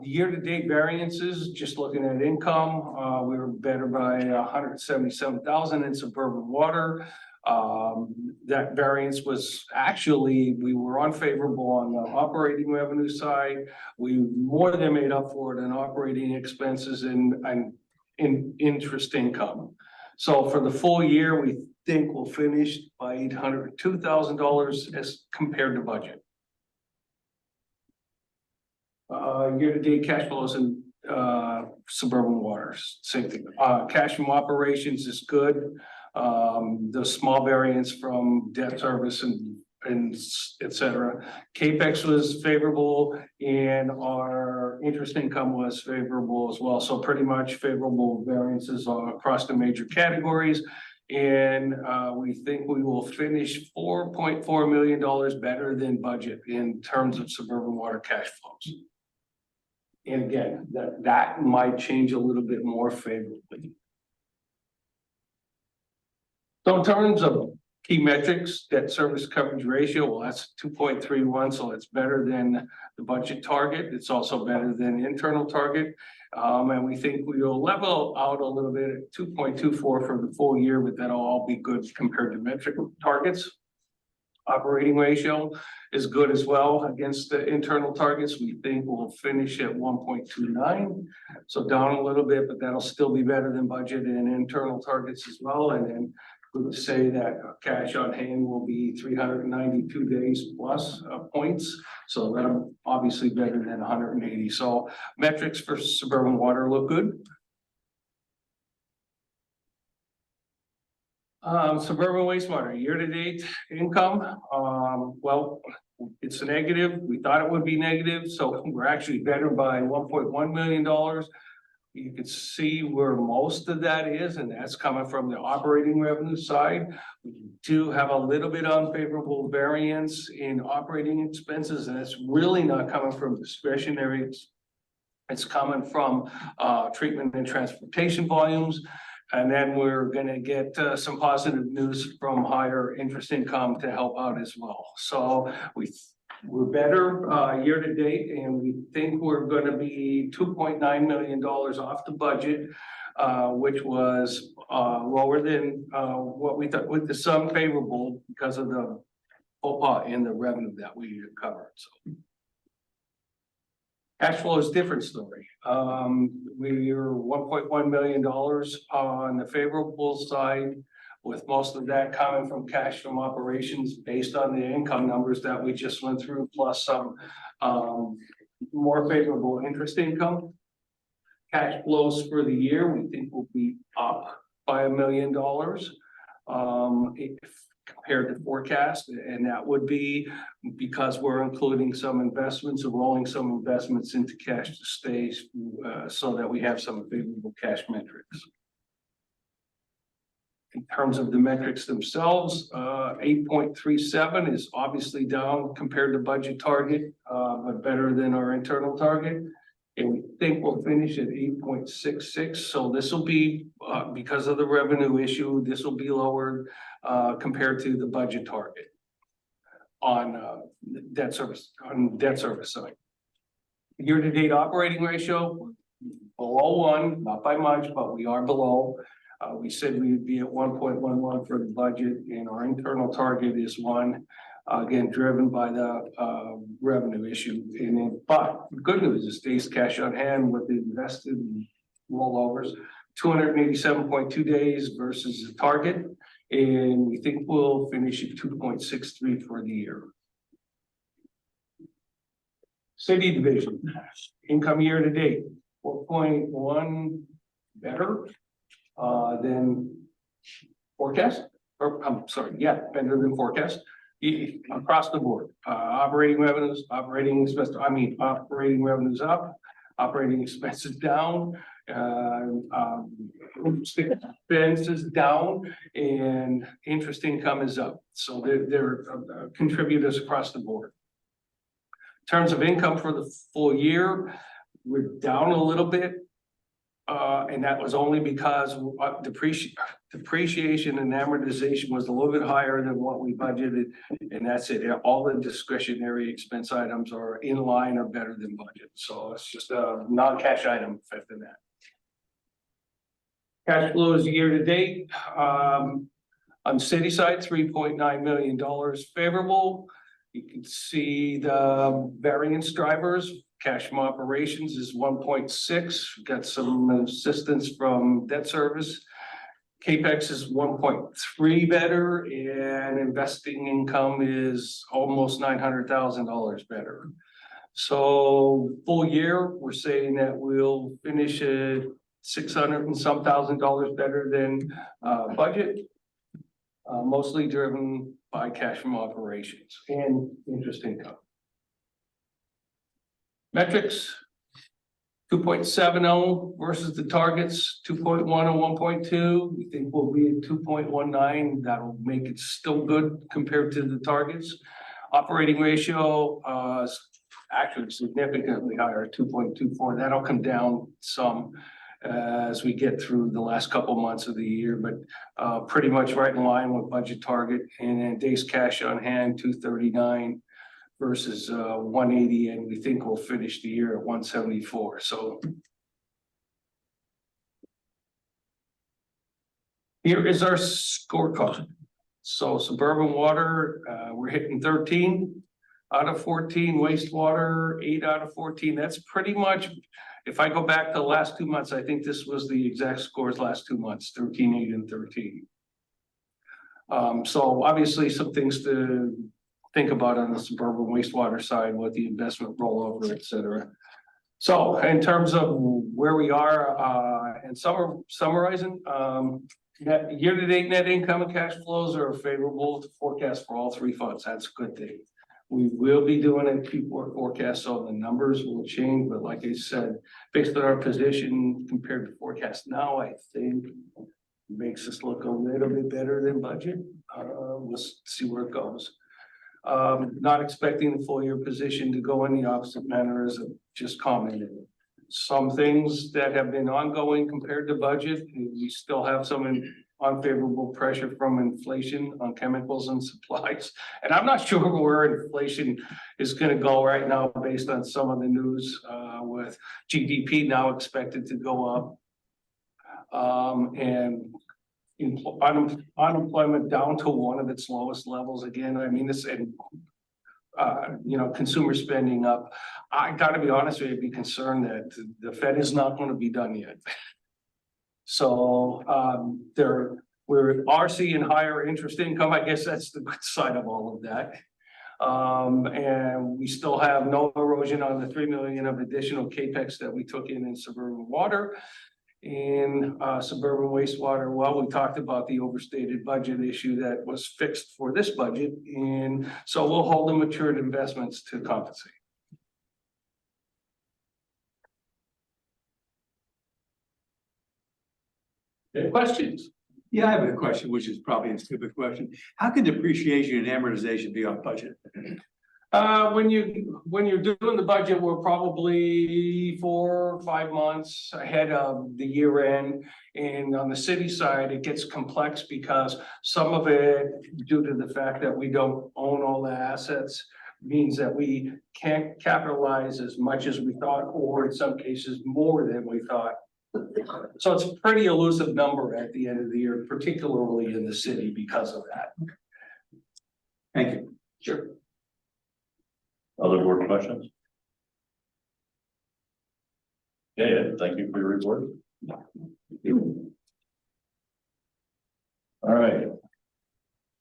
the year-to-date variances, just looking at income, we were better by $177,000 in suburban water. That variance was actually, we were unfavorable on the operating revenue side. We more than made up for it in operating expenses and in interest income. So for the full year, we think we'll finish by $802,000 as compared to budget. Year-to-date cash flows and suburban waters, same thing. Cash from operations is good. The small variance from debt service and et cetera. CapEx was favorable and our interest income was favorable as well. So pretty much favorable variances across the major categories. And we think we will finish $4.4 million better than budget in terms of suburban water cash flows. And again, that might change a little bit more favorably. So in terms of key metrics, debt service coverage ratio, well, that's 2.31, so it's better than the budget target. It's also better than internal target. And we think we will level out a little bit at 2.24 for the full year, but that'll all be good compared to metric targets. Operating ratio is good as well against the internal targets. We think we'll finish at 1.29, so down a little bit, but that'll still be better than budget and internal targets as well. And then we would say that cash on hand will be 392 days plus points, so that'll obviously better than 180. So metrics for suburban water look good. Suburban wastewater year-to-date income, well, it's a negative. We thought it would be negative, so we're actually better by $1.1 million. You can see where most of that is, and that's coming from the operating revenue side. We do have a little bit unfavorable variance in operating expenses, and it's really not coming from discretionary. It's coming from treatment and transportation volumes. And then we're gonna get some positive news from higher interest income to help out as well. So we're better year to date, and we think we're gonna be $2.9 million off the budget, which was lower than what we thought, with the sum favorable because of the OPA and the revenue that we covered. So cash flow is a different story. We're $1.1 million on the favorable side, with most of that coming from cash from operations based on the income numbers that we just went through, plus some more favorable interest income. Cash flows for the year, we think will be up by $1 million compared to forecast, and that would be because we're including some investments and rolling some investments into cash to stay so that we have some favorable cash metrics. In terms of the metrics themselves, 8.37 is obviously down compared to budget target, but better than our internal target. And we think we'll finish at 8.66. So this will be, because of the revenue issue, this will be lower compared to the budget target on debt service side. Year-to-date operating ratio, below 1, not by much, but we are below. We said we would be at 1.11 for the budget, and our internal target is 1. Again, driven by the revenue issue. But the good news is days cash on hand with the invested rollovers, 287.2 days versus the target. And we think we'll finish at 2.63 for the year. City division, income year to date, 4.1 better than forecast. Or I'm sorry, yeah, better than forecast. Across the board, operating revenues, operating expenses, operating revenues up, operating expenses down, expenses down, and interest income is up. So they're contributors across the board. In terms of income for the full year, we're down a little bit. And that was only because depreciation and amortization was a little bit higher than what we budgeted, and that's it. All the discretionary expense items are in line or better than budget. So it's just a non-cash item affecting that. Cash flows year to date, on city side, $3.9 million favorable. You can see the variance drivers Cash from operations is 1.6. Got some assistance from debt service. CapEx is 1.3 better, and investing income is almost $900,000 better. So full year, we're saying that we'll finish at $600 and some thousand better than budget. Mostly driven by cash from operations and interest income. Metrics. 2.70 versus the targets, 2.1 and 1.2. We think we'll be at 2.19. That'll make it still good compared to the targets. Operating ratio is actually significantly higher, 2.24. That'll come down some as we get through the last couple months of the year, but pretty much right in line with budget target. And then days cash on hand, 239 versus 180, and we think we'll finish the year at 174. So here is our scorecard. So suburban water, we're hitting 13 out of 14, wastewater 8 out of 14. That's pretty much, if I go back to the last 2 months, I think this was the exact scores last 2 months, 13, 8, and 13. So obviously some things to think about on the suburban wastewater side with the investment rollover, et cetera. So in terms of where we are, and summarizing, year-to-date net income and cash flows are favorable to forecast for all three funds. That's a good thing. We will be doing a Q4 forecast, so the numbers will change, but like I said, based on our position compared to forecast now, I think makes us look a little bit better than budget. We'll see where it goes. Not expecting the full year position to go in the opposite manner as I just commented. Some things that have been ongoing compared to budget, we still have some unfavorable pressure from inflation on chemicals and supplies. And I'm not sure where inflation is going to go right now based on some of the news with GDP now expected to go up. And unemployment down to one of its lowest levels again. I mean, this and consumer spending up. I got to be honest with you, I'd be concerned that the Fed is not going to be done yet. So we are seeing higher interest income. I guess that's the good side of all of that. And we still have no erosion on the $3 million of additional capex that we took in suburban water. In suburban wastewater, well, we talked about the overstated budget issue that was fixed for this budget, and so we'll hold the matured investments to compensate. Any questions? Yeah, I have a question, which is probably a stupid question. How can depreciation and amortization be off budget? When you're doing the budget, we're probably 4 or 5 months ahead of the year end. And on the city side, it gets complex because some of it, due to the fact that we don't own all the assets, means that we can't capitalize as much as we thought, or in some cases more than we thought. So it's a pretty elusive number at the end of the year, particularly in the city because of that. Thank you. Sure. Other board questions? Yeah, thank you for your report. All right.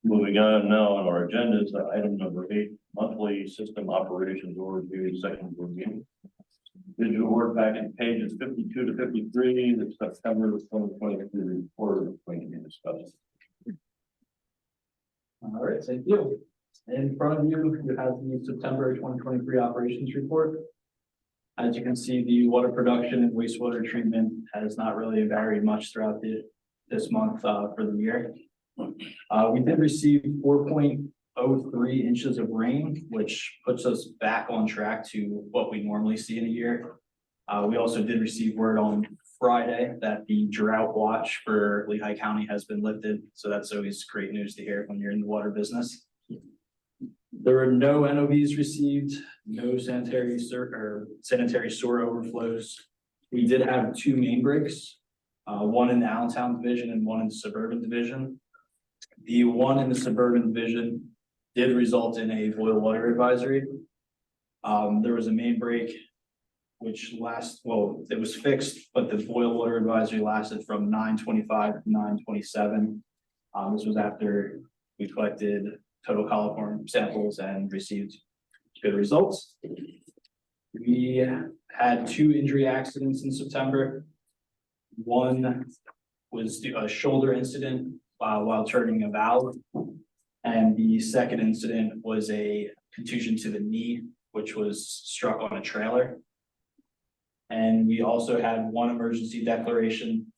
Moving on now on our agenda is item number 8, monthly system operations overview, second board meeting. Digital work back in pages 52 to 53, the September 2023 report is going to be discussed. All right, thank you. In front of you, you have the September 2023 operations report. As you can see, the water production and wastewater treatment has not really varied much throughout this month for the year. We did receive 4.03 inches of rain, which puts us back on track to what we normally see in a year. We also did receive word on Friday that the drought watch for Lehigh County has been lifted. So that's always great news to hear when you're in the water business. There were no NOVs received, no sanitary sewer overflows. We did have 2 main breaks, one in the Allentown division and one in the suburban division. The one in the suburban division did result in a boil water advisory. There was a main break which it was fixed, but the boil water advisory lasted from 9/25 to 9/27. This was after we collected total coliform samples and received good results. We had 2 injury accidents in September. One was a shoulder incident while turning a valve. And the second incident was a contusion to the knee, which was struck on a trailer. And we also had 1 emergency declaration.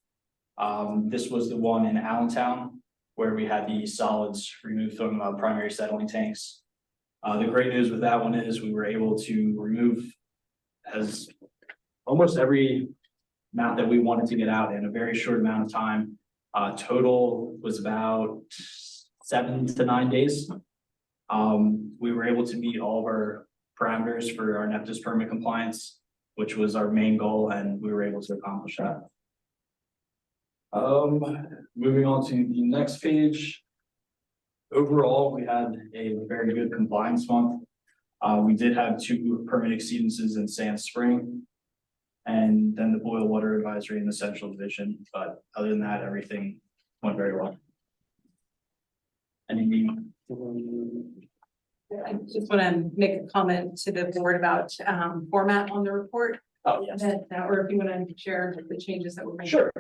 This was the one in Allentown where we had the solids removed from primary settling tanks. The great news with that one is we were able to remove as almost every amount that we wanted to get out in a very short amount of time. Total was about 7 to 9 days. We were able to meet all of our parameters for our NEPTIS permit compliance, which was our main goal, and we were able to accomplish that. Moving on to the next page. Overall, we had a very good compliance month. We did have 2 permit exceedances in Sand Spring, and then the boil water advisory in the Central Division. But other than that, everything went very well. Anything? I just want to make a comment to the board about format on the report. Oh, yes. Or if you want to share the changes that were made. Sure.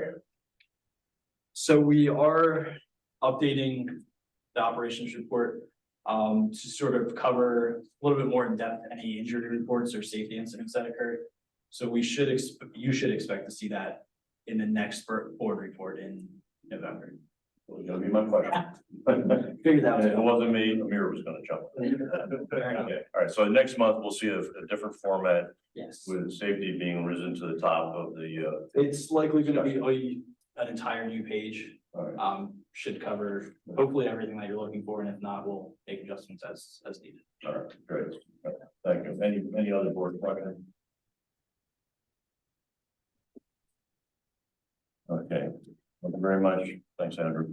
So we are updating the operations report to sort of cover a little bit more in depth any injury reports or safety incidents that occurred. So you should expect to see that in the next board report in November. That was gonna be my question. Figured that was. It wasn't me, Amir was gonna jump. Okay, all right, so next month we'll see a different format Yes. with safety being risen to the top of the, It's likely gonna be an entire new page. all right, Should cover hopefully everything that you're looking for, and if not, we'll make adjustments as needed. all right, great. Thank you. Any other board questions? Okay, thank you very much. Thanks, Andrew.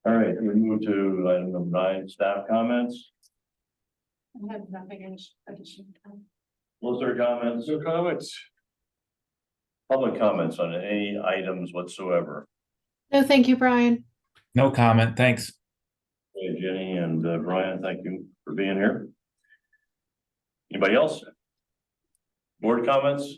All right, we move to item number 9, staff comments. I have nothing additional. Listener comments? No comments. Public comments on any items whatsoever. No, thank you, Brian. No comment, thanks. Hey, Jenny and Brian, thank you for being here. Anybody else? Board comments?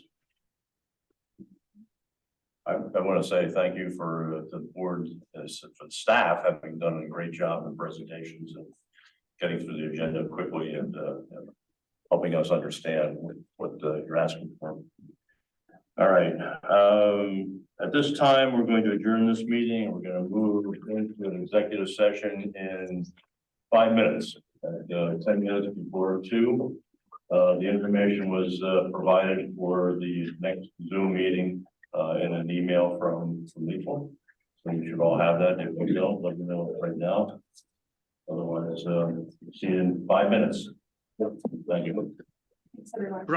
I want to say thank you for the board, for the staff having done a great job in presentations and getting through the agenda quickly and helping us understand what you're asking for. All right, at this time, we're going to adjourn this meeting. We're going to move into an executive session in 5 minutes, 10 minutes before 2. The information was provided for the next Zoom meeting in an email from Lehigh. So you should all have that. If you don't, let me know right now. Otherwise, see you in 5 minutes. Thank you. Thanks, everyone.